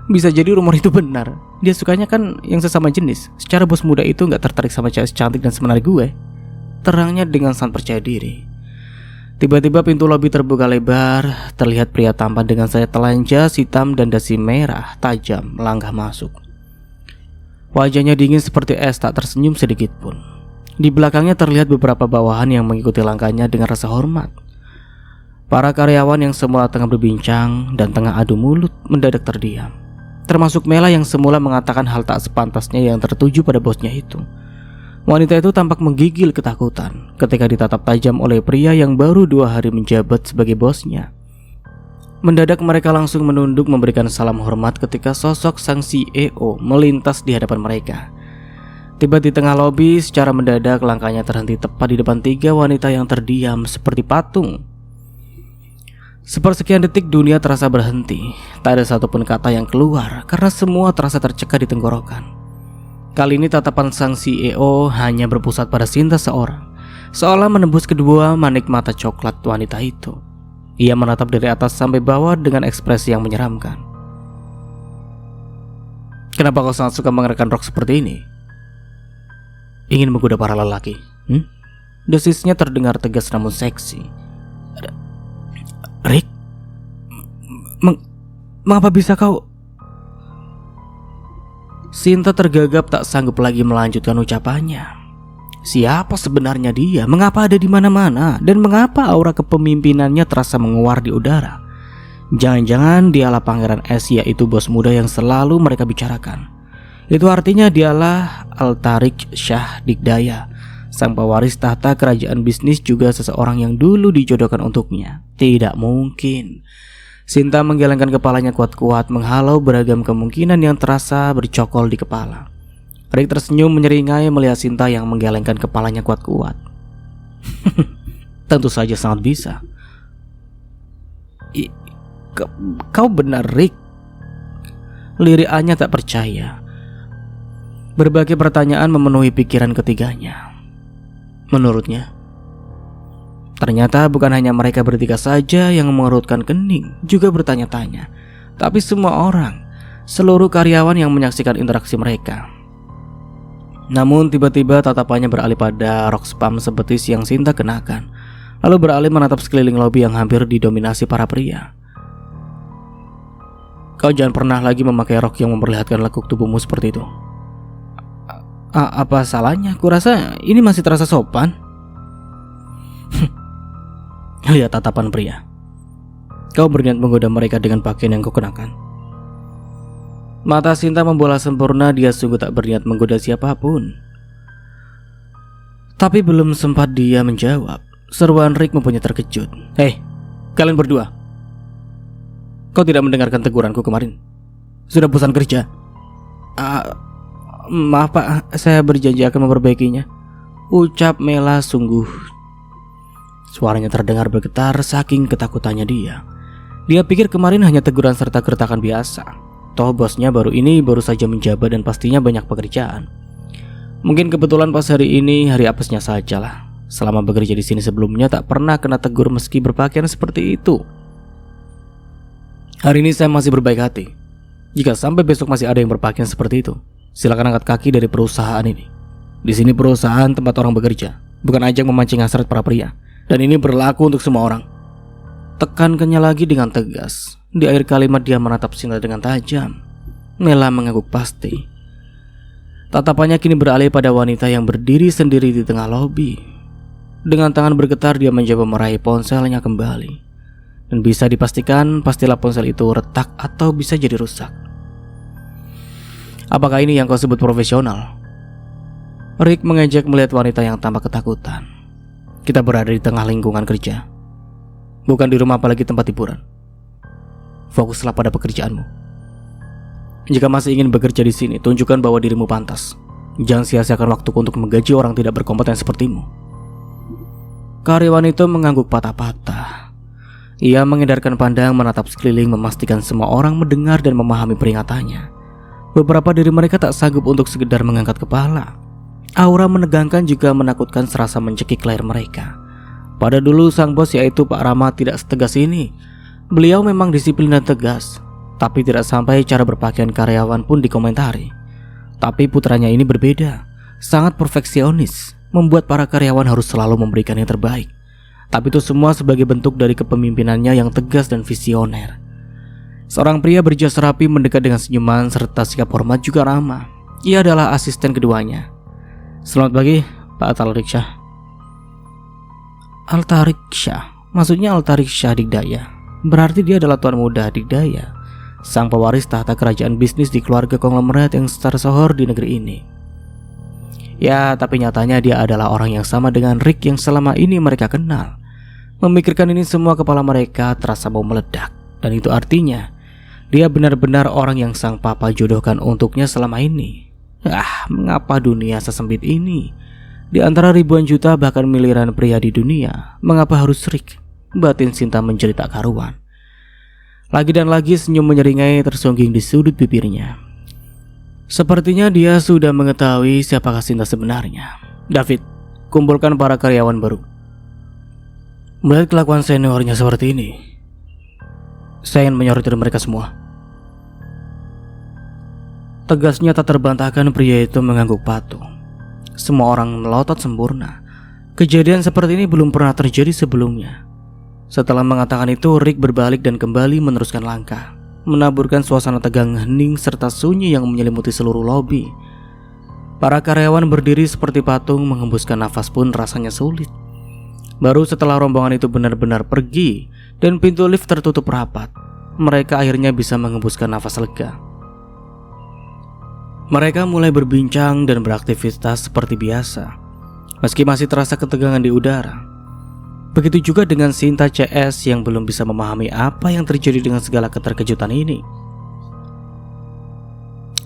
Bisa jadi rumor itu benar. Dia sukanya kan yang sesama jenis. Secara bos muda itu gak tertarik sama cewek secantik dan semenarik gue. Terangnya dengan sangat percaya diri. Tiba-tiba pintu lobi terbuka lebar. Terlihat pria tampan dengan sayap telanjang hitam dan dasi merah tajam melangkah masuk. Wajahnya dingin seperti es, tak tersenyum sedikit pun. Di belakangnya terlihat beberapa bawahan yang mengikuti langkahnya dengan rasa hormat. Para karyawan yang semula tengah berbincang dan tengah adu mulut mendadak terdiam. Termasuk Mela yang semula mengatakan hal tak sepantasnya yang tertuju pada bosnya itu. Wanita itu tampak menggigil ketakutan ketika ditatap tajam oleh pria yang baru 2 hari menjabat sebagai bosnya. Mendadak mereka langsung menunduk memberikan salam hormat ketika sosok sang CEO melintas di hadapan mereka. Tiba di tengah lobi, secara mendadak langkahnya terhenti tepat di depan 3 wanita yang terdiam seperti patung. Sepersekian detik dunia terasa berhenti. Tak ada satupun kata yang keluar karena semua terasa tercekat di tenggorokan. Kali ini tatapan sang CEO hanya berpusat pada Sinta seorang, seolah menembus kedua manik mata coklat wanita itu. Ia menatap dari atas sampai bawah dengan ekspresi yang menyeramkan. Kenapa kau sangat suka mengenakan rok seperti ini? Ingin menggoda para lelaki? Desisnya terdengar tegas namun seksi. Rick, mengapa bisa kau? Sinta tergagap tak sanggup lagi melanjutkan ucapannya. Siapa sebenarnya dia? Mengapa ada di mana-mana? Dan mengapa aura kepemimpinannya terasa menguar di udara? Jangan-jangan dialah Pangeran S, yaitu bos muda yang selalu mereka bicarakan. Itu artinya dialah Al-Tariq Shah Digdaya, sang pewaris tahta kerajaan bisnis, juga seseorang yang dulu dijodohkan untuknya. Tidak mungkin. Sinta menggelengkan kepalanya kuat-kuat menghalau beragam kemungkinan yang terasa bercokol di kepala. Rick tersenyum menyeringai melihat Sinta yang menggelengkan kepalanya kuat-kuat. Tentu saja sangat bisa. Kau benar, Rick. Lirikannya tak percaya. Berbagai pertanyaan memenuhi pikiran ketiganya. Menurutnya, ternyata bukan hanya mereka bertiga saja yang mengerutkan kening, juga bertanya-tanya, tapi semua orang, seluruh karyawan yang menyaksikan interaksi mereka. Namun tiba-tiba tatapannya beralih pada rok spam sebetis yang Sinta kenakan, lalu beralih menatap sekeliling lobi yang hampir didominasi para pria. Kau jangan pernah lagi memakai rok yang memperlihatkan lekuk tubuhmu seperti itu. Apa salahnya? Kurasa ini masih terasa sopan. Lihat tatapan pria. Kau berniat menggoda mereka dengan pakaian yang kau kenakan. Mata Sinta membola sempurna. Dia sungguh tak berniat menggoda siapapun. Tapi belum sempat dia menjawab, seruan Rick mempunyai terkejut. Hei, kalian berdua, kau tidak mendengarkan teguranku kemarin? Sudah bosan kerja? Maaf Pak, saya berjanji akan memperbaikinya, ucap Mela sungguh. Suaranya terdengar bergetar saking ketakutannya dia. Dia pikir kemarin hanya teguran serta gertakan biasa. Toh bosnya baru saja menjabat dan pastinya banyak pekerjaan. Mungkin kebetulan pas hari ini hari apesnya sajalah. Selama bekerja di sini sebelumnya tak pernah kena tegur meski berpakaian seperti itu. Hari ini saya masih berbaik hati. Jika sampai besok masih ada yang berpakaian seperti itu, silakan angkat kaki dari perusahaan ini. Di sini perusahaan tempat orang bekerja, bukan ajang memancing hasrat para pria. Dan ini berlaku untuk semua orang. Tekankannya lagi dengan tegas. Di akhir kalimat dia menatap Sinta dengan tajam. Mela mengangguk pasti. Tatapannya kini beralih pada wanita yang berdiri sendiri di tengah lobi. Dengan tangan bergetar dia mencoba meraih ponselnya kembali. Dan bisa dipastikan pastilah ponsel itu retak atau bisa jadi rusak. Apakah ini yang kau sebut profesional? Rick mengejek melihat wanita yang tampak ketakutan. Kita berada di tengah lingkungan kerja, bukan di rumah apalagi tempat hiburan. Fokuslah pada pekerjaanmu. Jika masih ingin bekerja di sini, tunjukkan bahwa dirimu pantas. Jangan sia-siakan waktuku untuk menggaji orang tidak berkompeten sepertimu. Karyawan itu mengangguk patah-patah. Ia mengedarkan pandang menatap sekeliling memastikan semua orang mendengar dan memahami peringatannya. Beberapa dari mereka tak sanggup untuk sekedar mengangkat kepala. Aura menegangkan juga menakutkan serasa mencekik leher mereka. Pada dulu sang bos yaitu Pak Rama tidak setegas ini. Beliau memang disiplin dan tegas, tapi tidak sampai cara berpakaian karyawan pun dikomentari. Tapi putranya ini berbeda, sangat perfeksionis, membuat para karyawan harus selalu memberikan yang terbaik. Tapi itu semua sebagai bentuk dari kepemimpinannya yang tegas dan visioner. Seorang pria berjas rapi mendekat dengan senyuman serta sikap hormat juga ramah. Ia adalah asisten keduanya. Selamat pagi, Pak Al-Tariq Shah. Al-Tariq Shah, maksudnya Al-Tariq Shah Digdaya. Berarti dia adalah tuan muda Digdaya, sang pewaris tahta kerajaan bisnis di keluarga konglomerat yang tersohor di negeri ini. Ya, tapi nyatanya dia adalah orang yang sama dengan Rick yang selama ini mereka kenal. Memikirkan ini semua kepala mereka terasa mau meledak. Dan itu artinya dia benar-benar orang yang sang papa jodohkan untuknya selama ini. Mengapa dunia sesempit ini? Di antara ribuan juta bahkan miliaran pria di dunia, mengapa harus Rick? Batin Sinta menjadi tak karuan. Lagi dan lagi senyum menyeringai tersungging di sudut bibirnya. Sepertinya dia sudah mengetahui siapakah Sinta sebenarnya. David, kumpulkan para karyawan baru. Melihat kelakuan seniornya seperti ini, saya ingin menyoroti mereka semua. Tegasnya tak terbantahkan, pria itu mengangguk patuh. Semua orang melotot sempurna. Kejadian seperti ini belum pernah terjadi sebelumnya. Setelah mengatakan itu, Rick berbalik dan kembali meneruskan langkah, menaburkan suasana tegang hening serta sunyi yang menyelimuti seluruh lobi. Para karyawan berdiri seperti patung, menghembuskan nafas pun rasanya sulit. Baru setelah rombongan itu benar-benar pergi dan pintu lift tertutup rapat, mereka akhirnya bisa menghembuskan nafas lega. Mereka mulai berbincang dan beraktivitas seperti biasa, meski masih terasa ketegangan di udara. Begitu juga dengan Sinta CS yang belum bisa memahami apa yang terjadi dengan segala keterkejutan ini.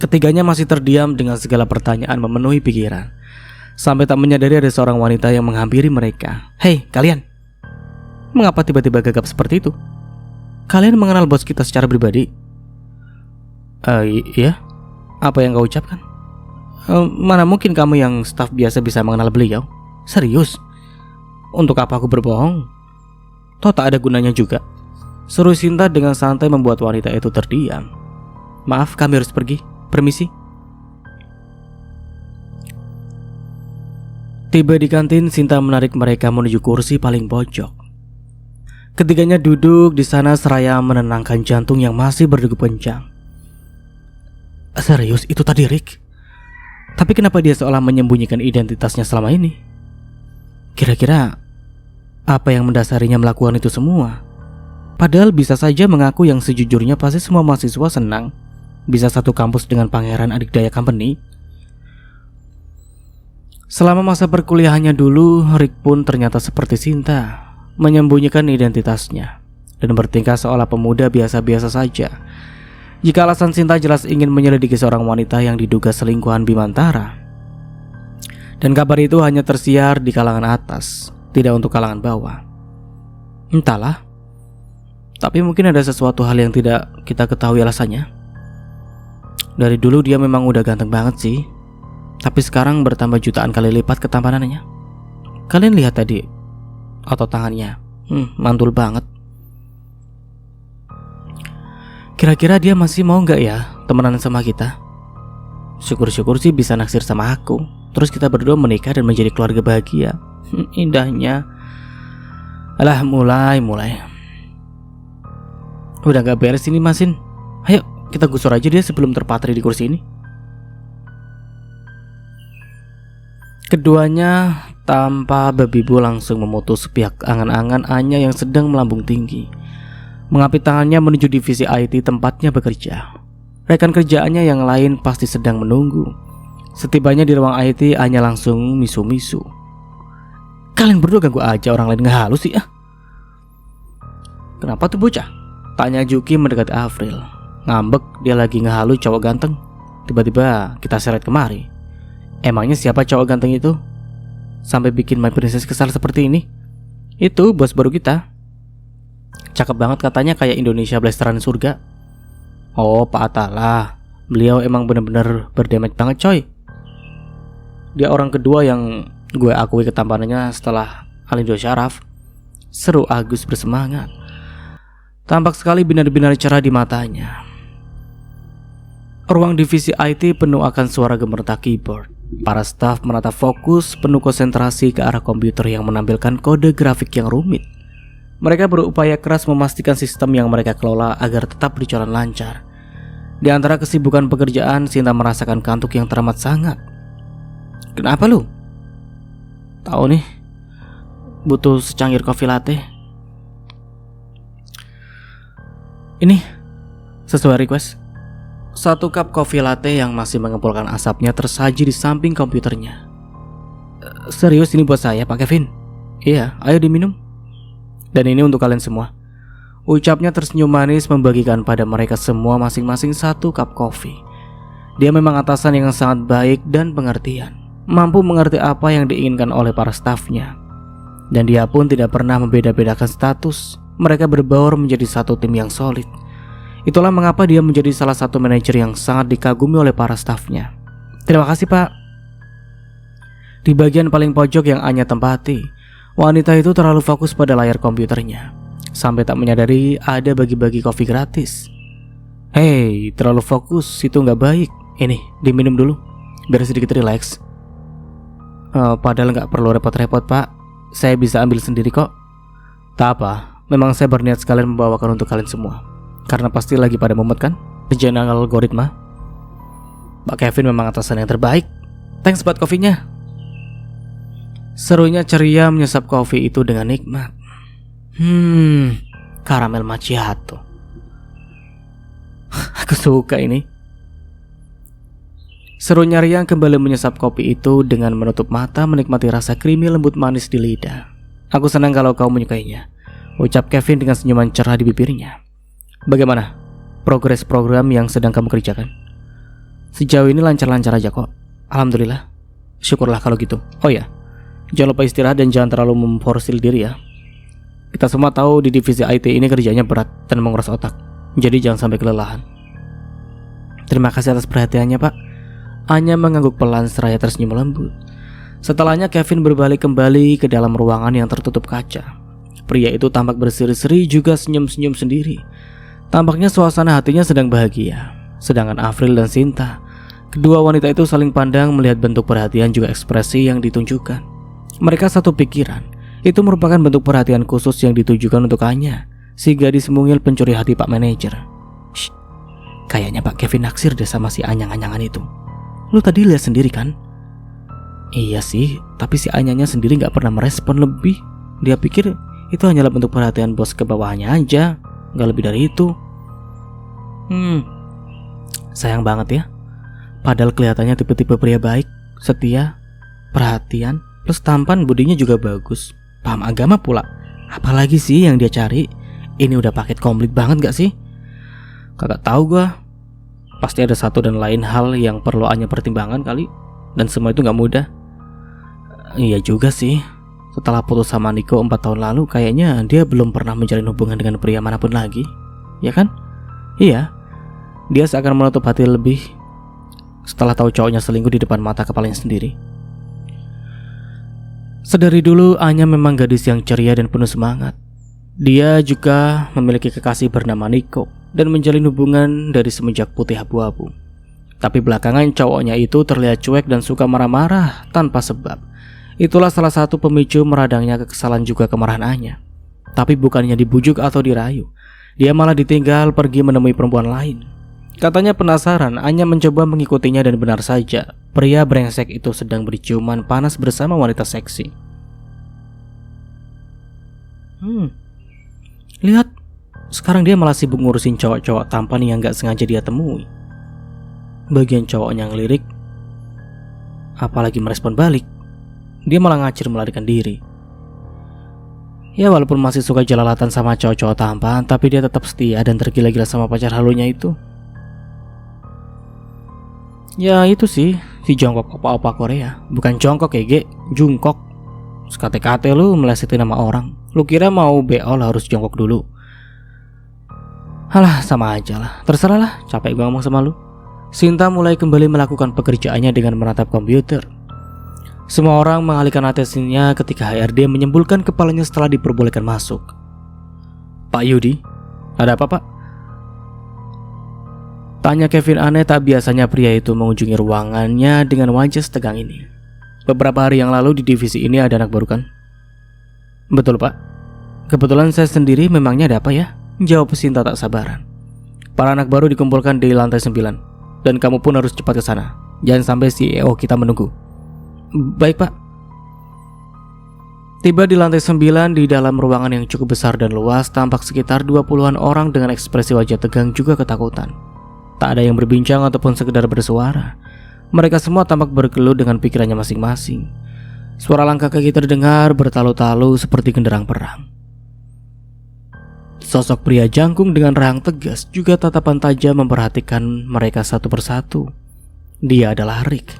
Ketiganya masih terdiam dengan segala pertanyaan memenuhi pikiran, sampai tak menyadari ada seorang wanita yang menghampiri mereka. Hei kalian, mengapa tiba-tiba gagap seperti itu? Kalian mengenal bos kita secara pribadi? Iya. Apa yang kau ucapkan? Mana mungkin kamu yang staf biasa bisa mengenal beliau? Serius? Untuk apa aku berbohong? Toh tak ada gunanya juga. Seru Sinta dengan santai membuat wanita itu terdiam. Maaf, kami harus pergi. Permisi. Tiba di kantin, Sinta menarik mereka menuju kursi paling pojok. Ketiganya duduk di sana seraya menenangkan jantung yang masih berdegup kencang. Serius, itu tadi Rick? Tapi kenapa dia seolah menyembunyikan identitasnya selama ini? Kira-kira apa yang mendasarinya melakukan itu semua? Padahal bisa saja mengaku yang sejujurnya pasti semua mahasiswa senang bisa satu kampus dengan pangeran Adikdaya Company. Selama masa perkuliahannya dulu, Rick pun ternyata seperti Sinta, menyembunyikan identitasnya dan bertingkah seolah pemuda biasa-biasa saja. Jika alasan Sinta jelas ingin menyelidiki seorang wanita yang diduga selingkuhan Bimantara, dan kabar itu hanya tersiar di kalangan atas, tidak untuk kalangan bawah. Entahlah, tapi mungkin ada sesuatu hal yang tidak kita ketahui alasannya. Dari dulu dia memang udah ganteng banget sih, tapi sekarang bertambah jutaan kali lipat ketampanannya. Kalian lihat tadi otot tangannya, mantul banget. Kira-kira dia masih mau gak ya temenan sama kita? Syukur-syukur sih bisa naksir sama aku. Terus kita berdua menikah dan menjadi keluarga bahagia. Indahnya. Alah, mulai. Udah gak beres ini Masin. Ayo kita gusur aja dia sebelum terpatri di kursi ini. Keduanya Tanpa berbibu langsung memutus sepihak angan-angan Anya yang sedang melambung tinggi. Mengapit tangannya menuju divisi IT tempatnya bekerja. Rekan kerjaannya yang lain pasti sedang menunggu. Setibanya di ruang IT, Anya langsung misu-misu. "Kalian berdua ganggu aja orang lain ngehalu sih ah." "Kenapa tuh bocah?" tanya Juki mendekati Avril. "Ngambek dia lagi ngehalu cowok ganteng. Tiba-tiba kita seret kemari. Emangnya siapa cowok ganteng itu? Sampai bikin My Princess kesal seperti ini?" "Itu bos baru kita. Cakep banget katanya, kayak Indonesia Blasteran surga." "Oh, Pak Atala. Beliau emang bener-bener berdamage banget coy. Dia orang kedua yang gue akui ketampanannya setelah Alindo Syaraf," seru Agus bersemangat. Tampak sekali binar-binar cerah di matanya. Ruang divisi IT penuh akan suara gemeretak keyboard. Para staf menatap fokus penuh konsentrasi ke arah komputer yang menampilkan kode grafik yang rumit. Mereka berupaya keras memastikan sistem yang mereka kelola agar tetap berjalan lancar. Di antara kesibukan pekerjaan, Sinta merasakan kantuk yang teramat sangat. "Kenapa lu?" "Tahu nih, butuh secangkir kopi latte." "Ini sesuai request." Satu cup kopi latte yang masih mengepulkan asapnya tersaji di samping komputernya. "Serius ini buat saya, Pak Kevin?" "Iya, ayo diminum. Dan ini untuk kalian semua." Ucapnya tersenyum manis membagikan pada mereka semua masing-masing satu cup kopi. Dia memang atasan yang sangat baik dan pengertian, mampu mengerti apa yang diinginkan oleh para stafnya. Dan dia pun tidak pernah membeda-bedakan status. Mereka berbaur menjadi satu tim yang solid. Itulah mengapa dia menjadi salah satu manajer yang sangat dikagumi oleh para stafnya. "Terima kasih, Pak." Di bagian paling pojok yang Anya tempati, wanita itu terlalu fokus pada layar komputernya sampai tak menyadari ada bagi-bagi kopi gratis. "Hei, terlalu fokus itu nggak baik. Ini diminum dulu biar sedikit relax." Padahal nggak perlu repot-repot, Pak. Saya bisa ambil sendiri kok." "Tak apa, memang saya berniat sekalian membawakan untuk kalian semua. Karena pasti lagi pada mumet kan kerjaan algoritma." "Pak Kevin memang atasan yang terbaik. Thanks buat kopinya." Serunya ceria menyesap kopi itu dengan nikmat. Karamel macchiato. Aku suka ini. Serunya Riang kembali menyesap kopi itu dengan menutup mata menikmati rasa krimi lembut manis di lidah. "Aku senang kalau kau menyukainya," ucap Kevin dengan senyuman cerah di bibirnya. "Bagaimana progres program yang sedang kamu kerjakan?" "Sejauh ini lancar-lancar aja kok. Alhamdulillah." "Syukurlah kalau gitu. Oh ya, jangan lupa istirahat dan jangan terlalu memforsir diri ya. Kita semua tahu di divisi IT ini kerjanya berat dan menguras otak. Jadi jangan sampai kelelahan." "Terima kasih atas perhatiannya, Pak." Anya mengangguk pelan seraya tersenyum lembut. Setelahnya Kevin berbalik kembali ke dalam ruangan yang tertutup kaca. Pria itu tampak berseri-seri juga senyum-senyum sendiri. Tampaknya suasana hatinya sedang bahagia. Sedangkan Avril dan Sinta, kedua wanita itu saling pandang melihat bentuk perhatian juga ekspresi yang ditunjukkan. Mereka satu pikiran. Itu merupakan bentuk perhatian khusus yang ditujukan untuk Anya, si gadis mungil pencuri hati Pak Manajer. Shh, kayaknya Pak Kevin naksir deh sama si anyang-anyangan itu. Lu tadi lihat sendiri kan? Iya sih, tapi si Anyanya sendiri gak pernah merespon lebih. Dia pikir itu hanyalah bentuk perhatian bos ke bawahnya aja, gak lebih dari itu. Sayang banget ya. Padahal kelihatannya tipe-tipe pria baik, setia, perhatian, plus tampan budinya juga bagus. Paham agama pula. Apalagi sih yang dia cari? Ini udah paket komplit banget gak sih? Kagak tahu gua. Pasti ada satu dan lain hal yang perlu Anya pertimbangkan kali. Dan semua itu gak mudah. Iya juga sih. Setelah putus sama Niko 4 tahun lalu, kayaknya dia belum pernah menjalin hubungan dengan pria manapun lagi. Ya kan? Iya. Dia seakan menutup hati lebih setelah tahu cowoknya selingkuh di depan mata kepalanya sendiri. Sedari dulu Anya memang gadis yang ceria dan penuh semangat. Dia juga memiliki kekasih bernama Niko dan menjalin hubungan dari semenjak putih abu-abu. Tapi belakangan cowoknya itu terlihat cuek dan suka marah-marah tanpa sebab. Itulah salah satu pemicu meradangnya kekesalan juga kemarahan Anya. Tapi bukannya dibujuk atau dirayu, dia malah ditinggal pergi menemui perempuan lain. Katanya penasaran, hanya mencoba mengikutinya dan benar saja, pria brengsek itu sedang berciuman panas bersama wanita seksi. Lihat, sekarang dia malah sibuk ngurusin cowok-cowok tampan yang gak sengaja dia temui. Bagian cowoknya ngelirik, apalagi merespon balik, dia malah ngacir melarikan diri. Ya walaupun masih suka jelalatan sama cowok-cowok tampan, tapi dia tetap setia dan tergila-gila sama pacar halunya itu. Ya itu sih, si jongkok opa-opa Korea. Bukan jongkok ya Ge, jungkok. Sekate-kate lu melesetin nama orang. Lu kira mau beol harus jongkok dulu? Halah, sama aja lah. Terserah lah, capek gue ngomong sama lu. Sinta mulai kembali melakukan pekerjaannya dengan menatap komputer. Semua orang mengalihkan atensinya ketika HRD menyembulkan kepalanya setelah diperbolehkan masuk. Pak Yudi, ada apa pak? Tanya Kevin aneh, tak biasanya pria itu mengunjungi ruangannya dengan wajah setegang ini. Beberapa hari yang lalu di divisi ini ada anak baru kan? Betul pak. Kebetulan saya sendiri, memangnya ada apa ya? Jawab Sinta tak sabaran. Para anak baru dikumpulkan di lantai 9. Dan kamu pun harus cepat ke sana. Jangan sampai CEO kita menunggu. Baik pak. Tiba di lantai 9, di dalam ruangan yang cukup besar dan luas, tampak sekitar 20-an orang dengan ekspresi wajah tegang juga ketakutan. Tak ada yang berbincang ataupun sekedar bersuara. Mereka semua tampak bergelut dengan pikirannya masing-masing. Suara langkah kaki terdengar bertalu-talu seperti genderang perang. Sosok pria jangkung dengan rahang tegas juga tatapan tajam memperhatikan mereka satu persatu. Dia adalah Rick.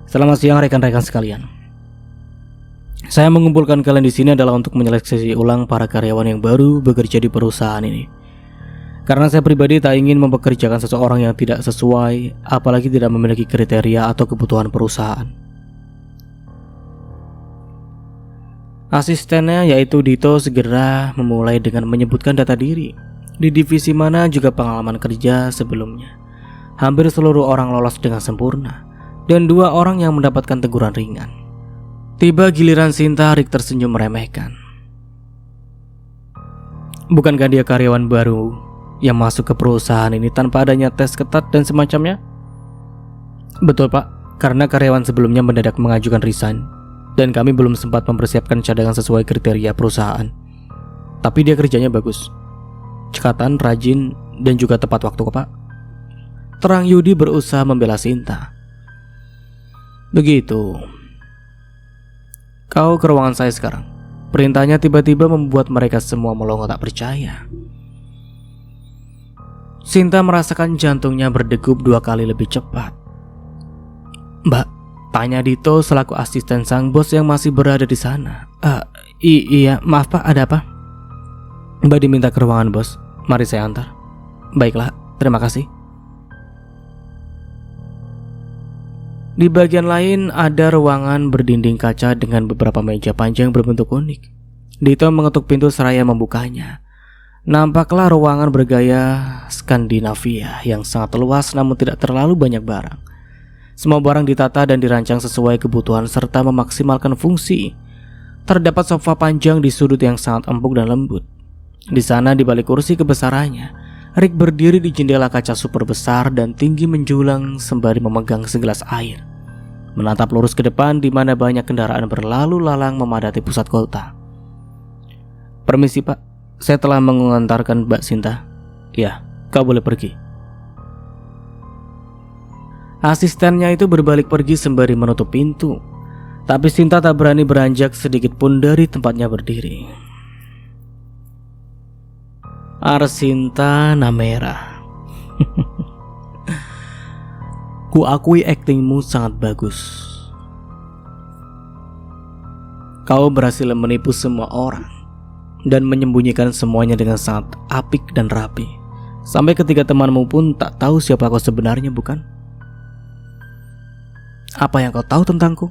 Selamat siang rekan-rekan sekalian. Saya mengumpulkan kalian di sini adalah untuk menyeleksi ulang para karyawan yang baru bekerja di perusahaan ini. Karena saya pribadi tak ingin mempekerjakan seseorang yang tidak sesuai, apalagi tidak memiliki kriteria atau kebutuhan perusahaan. Asistennya yaitu Dito segera memulai dengan menyebutkan data diri. Di divisi mana juga pengalaman kerja sebelumnya. Hampir seluruh orang lolos dengan sempurna, dan 2 orang yang mendapatkan teguran ringan. Tiba giliran Sinta, Rick tersenyum meremehkan. Bukankah dia karyawan baru yang masuk ke perusahaan ini tanpa adanya tes ketat dan semacamnya? Betul pak, karena karyawan sebelumnya mendadak mengajukan resign, dan kami belum sempat mempersiapkan cadangan sesuai kriteria perusahaan. Tapi dia kerjanya bagus, cekatan, rajin, dan juga tepat waktu pak. Terang Yudi berusaha membela Sinta. Begitu. Kau ke ruangan saya sekarang. Perintahnya tiba-tiba membuat mereka semua melongo tak percaya. Sinta merasakan jantungnya berdegup 2 kali lebih cepat. Mbak, tanya Dito selaku asisten sang bos yang masih berada di sana. Iya, maaf pak, ada apa? Mbak diminta ke ruangan bos. Mari saya antar. Baiklah, terima kasih. Di bagian lain ada ruangan berdinding kaca dengan beberapa meja panjang berbentuk unik. Dito mengetuk pintu seraya membukanya. Nampaklah ruangan bergaya Skandinavia yang sangat luas namun tidak terlalu banyak barang. Semua barang ditata dan dirancang sesuai kebutuhan serta memaksimalkan fungsi. Terdapat sofa panjang di sudut yang sangat empuk dan lembut. Di sana di balik kursi kebesarannya, Rick berdiri di jendela kaca super besar dan tinggi menjulang sembari memegang segelas air. Menatap lurus ke depan di mana banyak kendaraan berlalu lalang memadati pusat kota. Permisi pak, saya telah mengantarkan Mbak Sinta. Ya, kau boleh pergi. Asistennya itu berbalik pergi sembari menutup pintu. Tapi Sinta tak berani beranjak sedikit pun dari tempatnya berdiri. Arsinta Namera. Ku akui aktingmu sangat bagus. Kau berhasil menipu semua orang dan menyembunyikan semuanya dengan sangat apik dan rapi. Sampai ketiga temanmu pun tak tahu siapa kau sebenarnya, bukan? Apa yang kau tahu tentangku?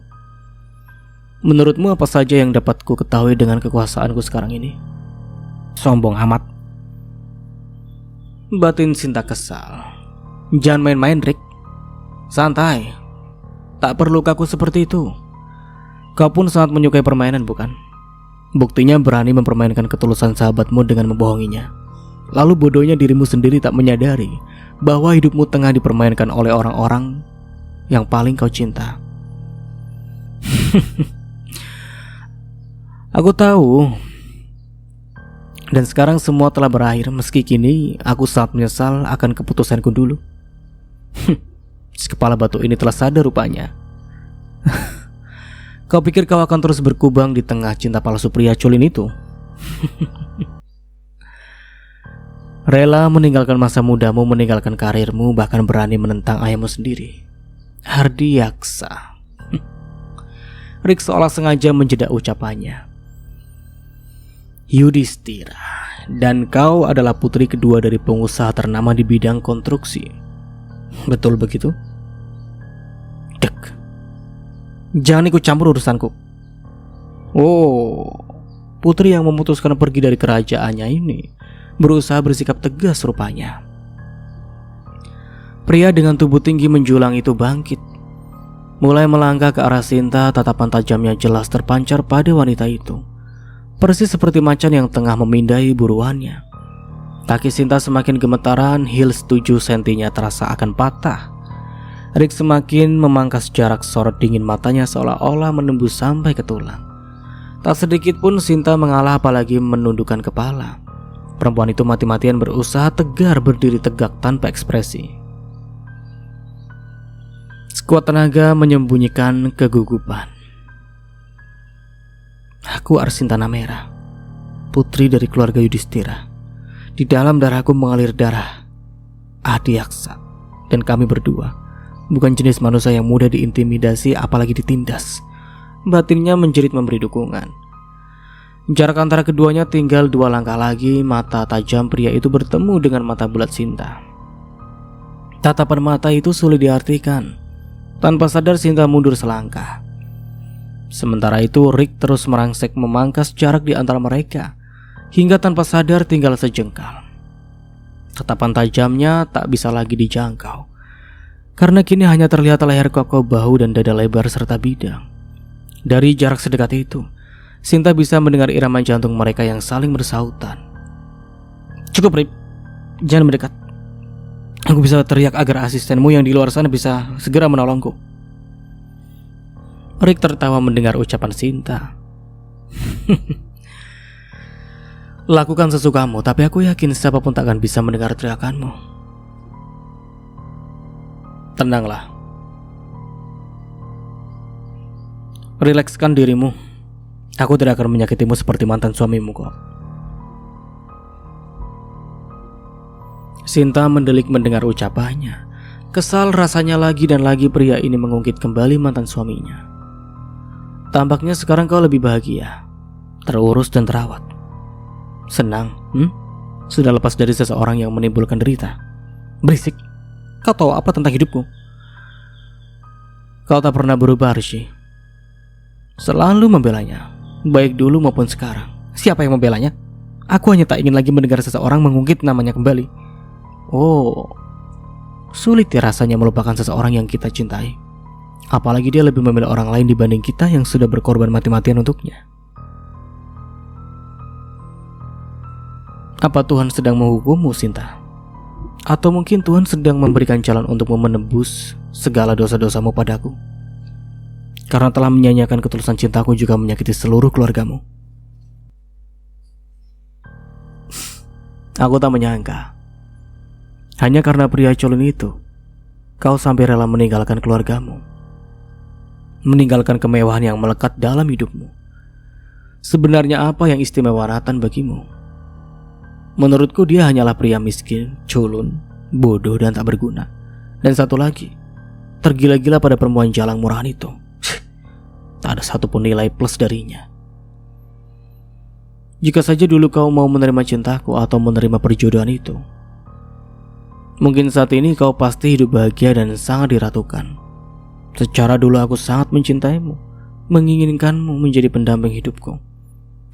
Menurutmu apa saja yang dapat ku ketahui dengan kekuasaanku sekarang ini? Sombong amat. Batin Sinta kesal. Jangan main-main, Rick. Santai. Tak perlu kaku seperti itu. Kau pun sangat menyukai permainan, bukan? Buktinya berani mempermainkan ketulusan sahabatmu dengan membohonginya. lalu bodohnya dirimu sendiri tak menyadari bahwa hidupmu tengah dipermainkan oleh orang-orang yang paling kau cinta. Aku tahu. Dan sekarang semua telah berakhir, meski kini aku sangat menyesal akan keputusanku dulu. Si kepala batu ini telah sadar rupanya. Kau pikir kau akan terus berkubang di tengah cinta palsu pria culin itu? Rela meninggalkan masa mudamu, meninggalkan karirmu, bahkan berani menentang ayahmu sendiri. Hardiaksa. Rick seolah sengaja menjeda ucapannya. Yudhistira, dan kau adalah putri kedua dari pengusaha ternama di bidang konstruksi. Betul begitu? Dek. Jangan ikut campur urusanku. Oh, putri yang memutuskan pergi dari kerajaannya ini berusaha bersikap tegas rupanya. Pria dengan tubuh tinggi menjulang itu bangkit, mulai melangkah ke arah Sinta. Tatapan tajamnya jelas terpancar pada wanita itu, persis seperti macan yang tengah memindai buruannya. Kaki Sinta semakin gemetaran, heels 7 sentinya terasa akan patah. Rick semakin memangkas jarak, sorot dingin matanya seolah-olah menembus sampai ke tulang. Tak sedikit pun Sinta mengalah, apalagi menundukkan kepala. Perempuan itu mati-matian berusaha tegar, berdiri tegak tanpa ekspresi. Sekuat tenaga menyembunyikan kegugupan. Aku Arsinta Namera, putri dari keluarga Yudhistira. Di dalam darahku mengalir darah Adiaksa, dan kami berdua bukan jenis manusia yang mudah diintimidasi, apalagi ditindas. Batinnya menjerit memberi dukungan. Jarak antara keduanya tinggal 2 langkah lagi. Mata tajam pria itu bertemu dengan mata bulat Sinta. Tatapan mata itu sulit diartikan. Tanpa sadar Sinta mundur selangkah. Sementara itu Rick terus merangsek, memangkas jarak di antara mereka, hingga tanpa sadar tinggal sejengkal. Tatapan tajamnya tak bisa lagi dijangkau, karena kini hanya terlihat leher kokoh, bahu dan dada lebar serta bidang. Dari jarak sedekat itu, Sinta bisa mendengar irama jantung mereka yang saling bersautan. Cukup, Rick, jangan mendekat. Aku bisa teriak agar asistenmu yang di luar sana bisa segera menolongku. Rick tertawa mendengar ucapan Sinta. Lakukan sesukamu, tapi aku yakin siapapun tak akan bisa mendengar teriakanmu. Tenanglah. Rilekskan dirimu. Aku tidak akan menyakitimu seperti mantan suamimu kok. Sinta mendelik mendengar ucapannya. Kesal rasanya lagi dan lagi pria ini mengungkit kembali mantan suaminya. Tampaknya sekarang kau lebih bahagia, terurus dan terawat. Senang, Sudah lepas dari seseorang yang menimbulkan derita. Berisik, kau tahu apa tentang hidupku? Kau tak pernah berubah, Rishi. Selalu membelanya, baik dulu maupun sekarang. Siapa yang membelanya? Aku hanya tak ingin lagi mendengar seseorang mengungkit namanya kembali. Oh, sulit ya rasanya melupakan seseorang yang kita cintai. Apalagi dia lebih memilih orang lain dibanding kita yang sudah berkorban mati-matian untuknya. Apa Tuhan sedang menghukummu, Sinta? Atau mungkin Tuhan sedang memberikan jalan untukmu menebus segala dosa-dosamu padaku? Karena telah menyanyiakan ketulusan cintaku juga menyakiti seluruh keluargamu. Aku tak menyangka, hanya karena pria culun itu, kau sampai rela meninggalkan keluargamu, meninggalkan kemewahan yang melekat dalam hidupmu. Sebenarnya apa yang istimewa Nathan bagimu? Menurutku dia hanyalah pria miskin, culun, bodoh dan tak berguna. Dan satu lagi, tergila-gila pada perempuan jalang murahan itu. Tak ada satupun nilai plus darinya. Jika saja dulu kau mau menerima cintaku atau menerima perjodohan itu, mungkin saat ini kau pasti hidup bahagia dan sangat diratukan. Secara dulu aku sangat mencintaimu, menginginkanmu menjadi pendamping hidupku.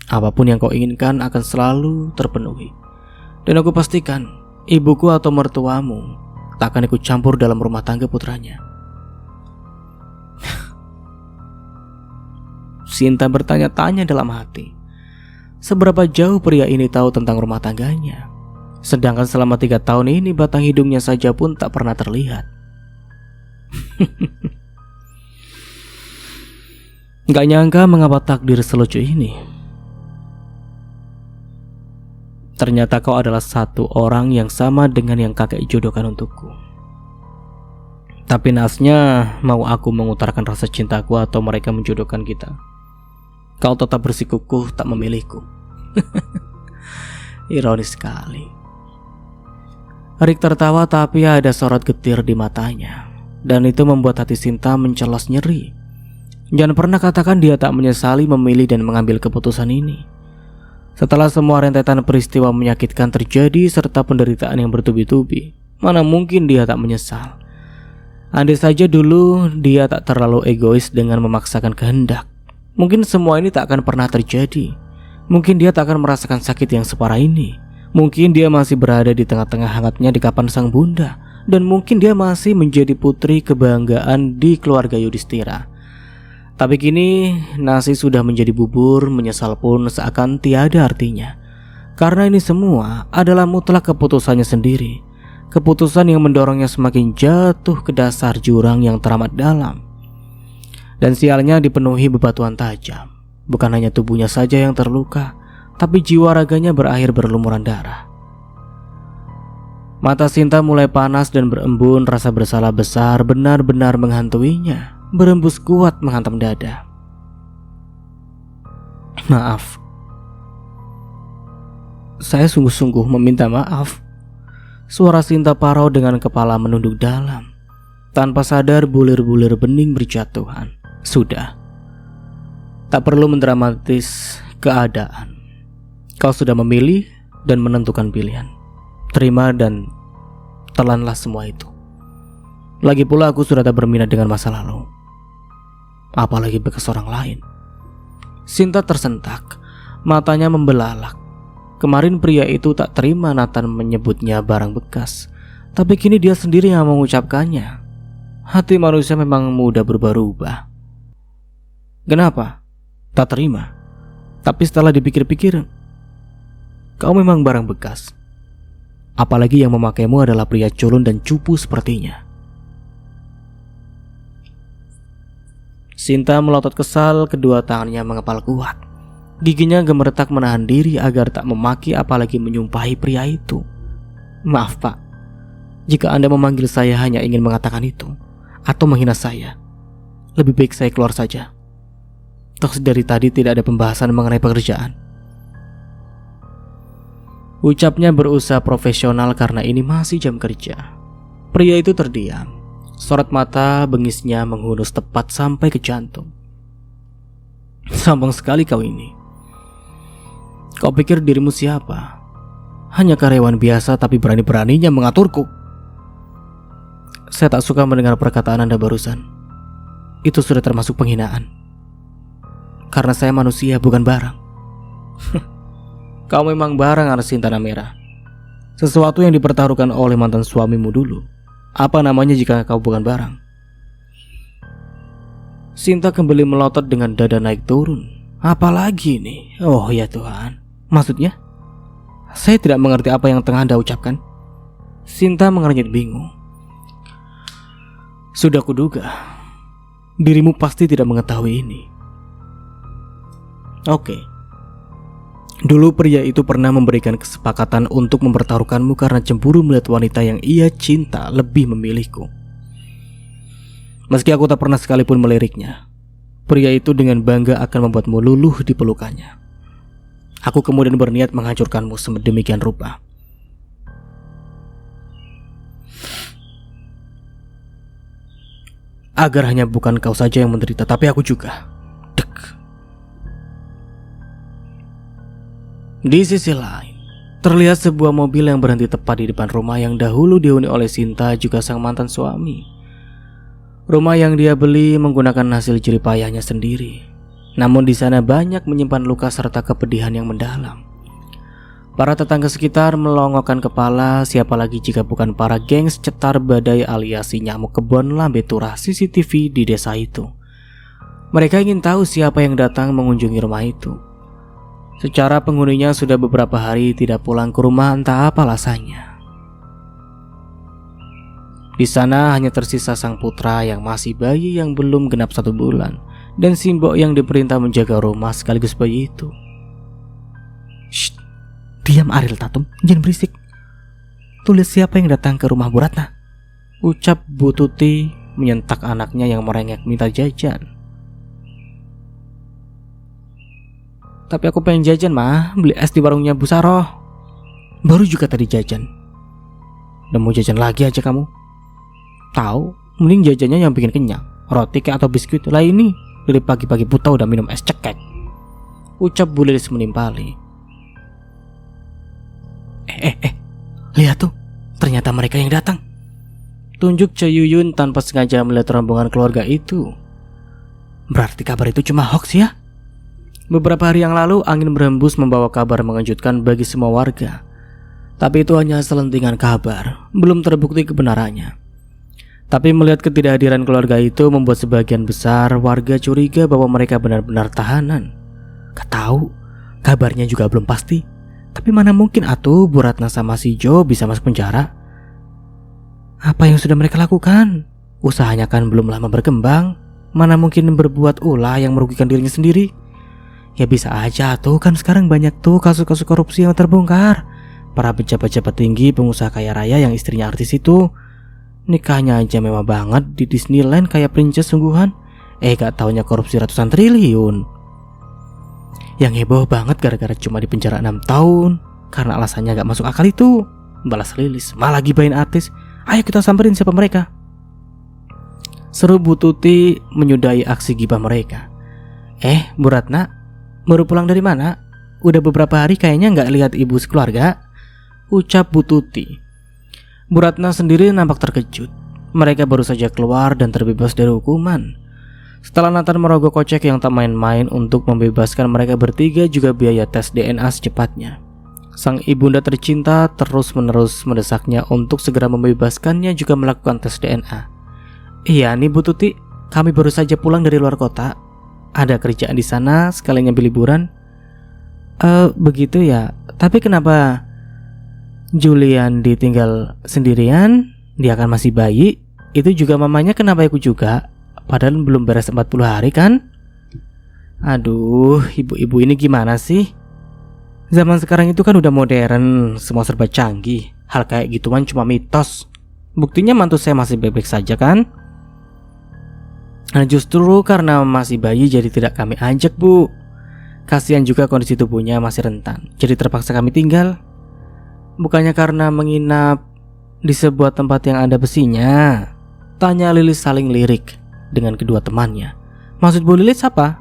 Apapun yang kau inginkan akan selalu terpenuhi. Dan aku pastikan ibuku atau mertuamu tak akan ikut campur dalam rumah tangga putranya. Sinta bertanya-tanya dalam hati, seberapa jauh pria ini tahu tentang rumah tangganya. Sedangkan selama 3 tahun ini batang hidungnya saja pun tak pernah terlihat. Gak nyangka mengapa takdir selucu ini. Ternyata kau adalah satu orang yang sama dengan yang kakek jodohkan untukku. Tapi naasnya, mau aku mengutarakan rasa cintaku atau mereka menjodohkan kita, kau tetap bersikukuh tak memilihku. Ironis sekali. Rick tertawa tapi ada sorot getir di matanya, dan itu membuat hati Sinta mencelos nyeri. Jangan pernah katakan dia tak menyesali memilih dan mengambil keputusan ini. Setelah semua rentetan peristiwa menyakitkan terjadi serta penderitaan yang bertubi-tubi, mana mungkin dia tak menyesal. Andai saja dulu dia tak terlalu egois dengan memaksakan kehendak, mungkin semua ini tak akan pernah terjadi. Mungkin dia tak akan merasakan sakit yang separah ini. Mungkin dia masih berada di tengah-tengah hangatnya di kapan sang bunda, dan mungkin dia masih menjadi putri kebanggaan di keluarga Yudhistira. Tapi kini nasi sudah menjadi bubur, menyesal pun seakan tiada artinya. Karena ini semua adalah mutlak keputusannya sendiri. Keputusan yang mendorongnya semakin jatuh ke dasar jurang yang teramat dalam. Dan sialnya dipenuhi bebatuan tajam. Bukan hanya tubuhnya saja yang terluka, tapi jiwa raganya berakhir berlumuran darah. Mata Sinta mulai panas dan berembun, rasa bersalah besar benar-benar menghantuinya. Berembus kuat menghantam dada. Maaf. Saya sungguh-sungguh meminta maaf. Suara Sinta parau dengan kepala menunduk dalam. Tanpa sadar bulir-bulir bening berjatuhan. Sudah. Tak perlu mendramatis keadaan. Kau sudah memilih dan menentukan pilihan. Terima dan telanlah semua itu. Lagi pula aku sudah tak berminat dengan masa lalu, apalagi bekas orang lain. Sinta tersentak, matanya membelalak. Kemarin pria itu tak terima Nathan menyebutnya barang bekas, tapi kini dia sendiri yang mengucapkannya. Hati manusia memang mudah berubah-ubah. Kenapa? Tak terima. Tapi setelah dipikir-pikir, kau memang barang bekas. Apalagi yang memakaimu adalah pria culun dan cupu sepertinya. Sinta melotot kesal, kedua tangannya mengepal kuat. Giginya gemeretak menahan diri agar tak memaki apalagi menyumpahi pria itu. Maaf pak, jika Anda memanggil saya hanya ingin mengatakan itu atau menghina saya, lebih baik saya keluar saja. Toh dari tadi tidak ada pembahasan mengenai pekerjaan. Ucapnya berusaha profesional karena ini masih jam kerja. Pria itu terdiam. Sorot mata bengisnya menghunus tepat sampai ke jantung. Sombong sekali kau ini. Kau pikir dirimu siapa? Hanya karyawan biasa tapi berani-beraninya mengaturku. Saya tak suka mendengar perkataan Anda barusan. Itu sudah termasuk penghinaan. Karena saya manusia bukan barang. Kau memang barang Arsinta Namera. Sesuatu yang dipertaruhkan oleh mantan suamimu dulu. Apa namanya jika kau bukan barang? Sinta kembali melotot dengan dada naik turun. Apalagi ini? Oh ya Tuhan. Maksudnya? Saya tidak mengerti apa yang tengah Anda ucapkan. Sinta mengernyit bingung. Sudah kuduga. Dirimu pasti tidak mengetahui ini. Oke. Dulu pria itu pernah memberikan kesepakatan untuk mempertaruhkanmu karena cemburu melihat wanita yang ia cinta lebih memilihku. Meski aku tak pernah sekalipun meliriknya, pria itu dengan bangga akan membuatmu luluh di pelukannya. Aku kemudian berniat menghancurkanmu sedemikian rupa. Agar hanya bukan kau saja yang menderita, tapi aku juga. Di sisi lain, terlihat sebuah mobil yang berhenti tepat di depan rumah yang dahulu dihuni oleh Sinta juga sang mantan suami. Rumah yang dia beli menggunakan hasil jerih payahnya sendiri. Namun di sana banyak menyimpan luka serta kepedihan yang mendalam. Para tetangga sekitar melongokkan kepala, siapa lagi jika bukan para gengs cetar badai alias si nyamuk kebon lambe turah CCTV di desa itu. Mereka ingin tahu siapa yang datang mengunjungi rumah itu. Secara penghuninya sudah beberapa hari tidak pulang ke rumah, entah apa alasannya. Di sana hanya tersisa sang putra yang masih bayi yang belum genap 1 bulan dan Simbok yang diperintah menjaga rumah sekaligus bayi itu. Shh, diam Ariel Tatum, jangan berisik. Tulis siapa yang datang ke rumah Bu Ratna, ucap Bu Tuti menyentak anaknya yang merengek minta jajan. Tapi aku pengen jajan mah, beli es di warungnya Bu Saroh. Baru juga tadi jajan. Udah mau jajan lagi aja kamu. Tahu, mending jajannya yang bikin kenyang, roti kek atau biskuit. Lah ini dari pagi-pagi buta udah minum es cekek, ucap Bu Lilis menimpali. Lihat tuh, ternyata mereka yang datang, tunjuk Choi Yuyun tanpa sengaja melihat rombongan keluarga itu. Berarti kabar itu cuma hoax ya? Beberapa hari yang lalu angin berhembus membawa kabar mengejutkan bagi semua warga. Tapi itu hanya selentingan kabar, belum terbukti kebenarannya. Tapi melihat ketidakhadiran keluarga itu membuat sebagian besar warga curiga bahwa mereka benar-benar tahanan. Gak tahu, kabarnya juga belum pasti. Tapi mana mungkin atuh Bu Ratna sama si Jo bisa masuk penjara? Apa yang sudah mereka lakukan? Usahanya kan belum lama berkembang. Mana mungkin berbuat ulah yang merugikan dirinya sendiri? Ya bisa aja tuh, kan sekarang banyak tuh kasus-kasus korupsi yang terbongkar. Para pejabat-pejabat tinggi, pengusaha kaya raya yang istrinya artis itu nikahnya aja mewah banget di Disneyland kayak princess sungguhan. Gak taunya korupsi ratusan triliun. Yang heboh banget gara-gara cuma di penjara 6 tahun karena alasannya gak masuk akal itu. Balas Lilis, malah gibain artis. Ayo kita samperin siapa mereka, seru Bu Tuti menyudahi aksi gibah mereka. Bu Ratna, baru pulang dari mana? Udah beberapa hari kayaknya gak lihat ibu sekeluarga, ucap Bu Tuti. Bu Ratna sendiri nampak terkejut. Mereka baru saja keluar dan terbebas dari hukuman. Setelah Nathan merogoh kocek yang tak main-main untuk membebaskan mereka bertiga juga biaya tes DNA secepatnya. Sang ibunda tercinta terus-menerus mendesaknya untuk segera membebaskannya juga melakukan tes DNA. Iya nih Bu Tuti, kami baru saja pulang dari luar kota. Ada kerjaan di sana sekalian nyambil liburan. Begitu ya. Tapi kenapa Julian ditinggal sendirian? Dia kan masih bayi. Itu juga mamanya kenapa ikut juga? Padahal belum beres 40 hari kan? Aduh, ibu-ibu ini gimana sih? Zaman sekarang itu kan udah modern, semua serba canggih. Hal kayak gituan cuma mitos. Buktinya mantu saya masih bebek saja kan? Nah justru karena masih bayi jadi tidak kami ajak Bu. Kasihan juga kondisi tubuhnya masih rentan, jadi terpaksa kami tinggal. Bukannya karena menginap di sebuah tempat yang ada besinya? Tanya Lilis saling lirik dengan kedua temannya. Maksud Bu Lilis apa?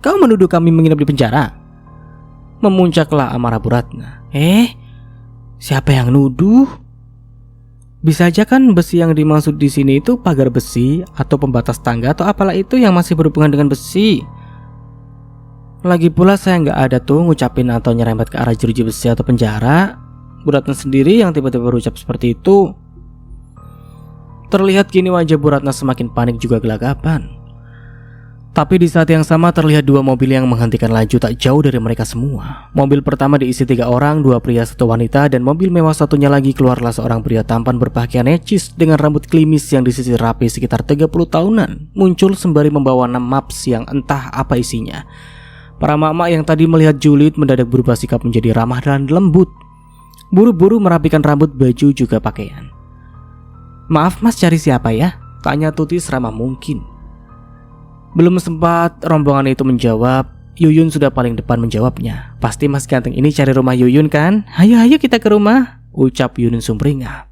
Kau menuduh kami menginap di penjara? Memuncaklah amarah Bu Ratna. Siapa yang nuduh? Bisa aja kan besi yang dimaksud di sini itu pagar besi atau pembatas tangga atau apalah itu yang masih berhubungan dengan besi. Lagi pula saya nggak ada tuh ngucapin atau nyerempet ke arah jeruji besi atau penjara. Bu Ratna sendiri yang tiba-tiba berucap seperti itu. Terlihat kini wajah Bu Ratna semakin panik juga gelagapan. Tapi di saat yang sama terlihat 2 mobil yang menghentikan laju tak jauh dari mereka semua. Mobil pertama diisi 3 orang, 2 pria 1 wanita, dan mobil mewah satunya lagi keluarlah seorang pria tampan berpakaian necis dengan rambut klimis yang disisir rapi sekitar 30 tahunan. Muncul sembari membawa 6 maps yang entah apa isinya. Para mama yang tadi melihat Julid mendadak berubah sikap menjadi ramah dan lembut. Buru-buru merapikan rambut, baju, juga pakaian. Maaf mas, cari siapa ya? Tanya Tuti seramah mungkin. Belum sempat rombongan itu menjawab, Yuyun sudah paling depan menjawabnya. Pasti mas ganteng ini cari rumah Yuyun kan? Ayo kita ke rumah, ucap Yuyun sumringah.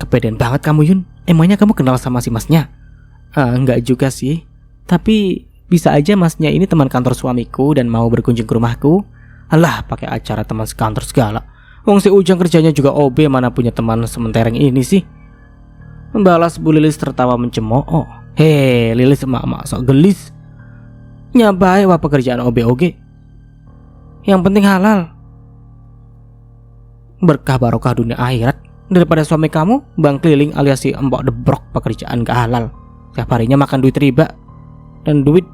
Kepedean banget kamu Yun. Emangnya kamu kenal sama si masnya? Enggak juga sih. Tapi bisa aja masnya ini teman kantor suamiku dan mau berkunjung ke rumahku. Alah, pakai acara teman sekantor segala. Wong si Ujang kerjanya juga OB, mana punya teman sementereng ini sih? Membalas Bu Lilis tertawa mencemooh. Lilis emak-emak sok gelis. Nyabai wah pekerjaan OB-OG. Yang penting halal. Berkah barokah dunia akhirat. Daripada suami kamu bang keliling alias si embok debrok pekerjaan gak halal. Setiap harinya makan duit riba. Dan duit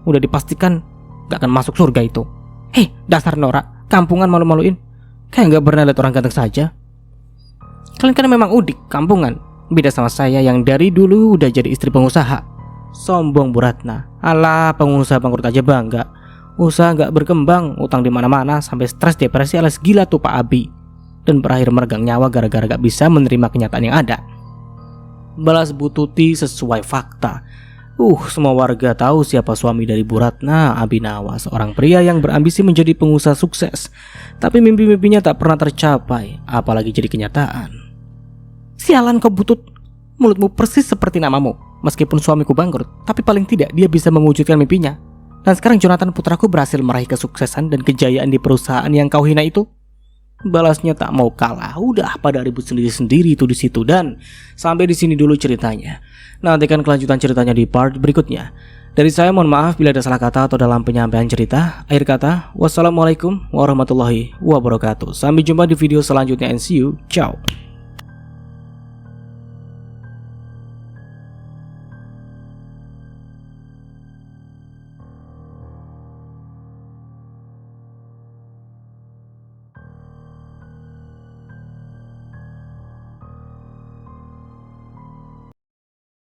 udah dipastikan gak akan masuk surga itu. Dasar norak, kampungan malu-maluin. Kayak nggak pernah lihat orang ganteng saja. Kalian kan memang udik, kampungan. Beda sama saya yang dari dulu udah jadi istri pengusaha. Sombong Bu Ratna. Alah, pengusaha bangkrut aja bangga. Usaha nggak berkembang, utang di mana-mana, sampai stres, depresi alias gila tuh Pak Abi. Dan berakhir meregang nyawa gara-gara gak bisa menerima kenyataan yang ada. Balas Bu Tuti sesuai fakta. Semua warga tahu siapa suami dari Bu Ratna, Abinawa, seorang pria yang berambisi menjadi pengusaha sukses. Tapi mimpi-mimpinya tak pernah tercapai, apalagi jadi kenyataan. Sialan kau Butut, mulutmu persis seperti namamu. Meskipun suamiku bangkrut, tapi paling tidak dia bisa mewujudkan mimpinya. Dan sekarang Jonathan putraku berhasil meraih kesuksesan dan kejayaan di perusahaan yang kau hina itu. Balasnya tak mau kalah, udah pada ribut sendiri-sendiri itu di situ. Dan sampai di sini dulu ceritanya. Nantikan kelanjutan ceritanya di part berikutnya. Dari saya mohon maaf bila ada salah kata atau dalam penyampaian cerita. Akhir kata, wassalamualaikum warahmatullahi wabarakatuh. Sampai jumpa di video selanjutnya and see you. Ciao.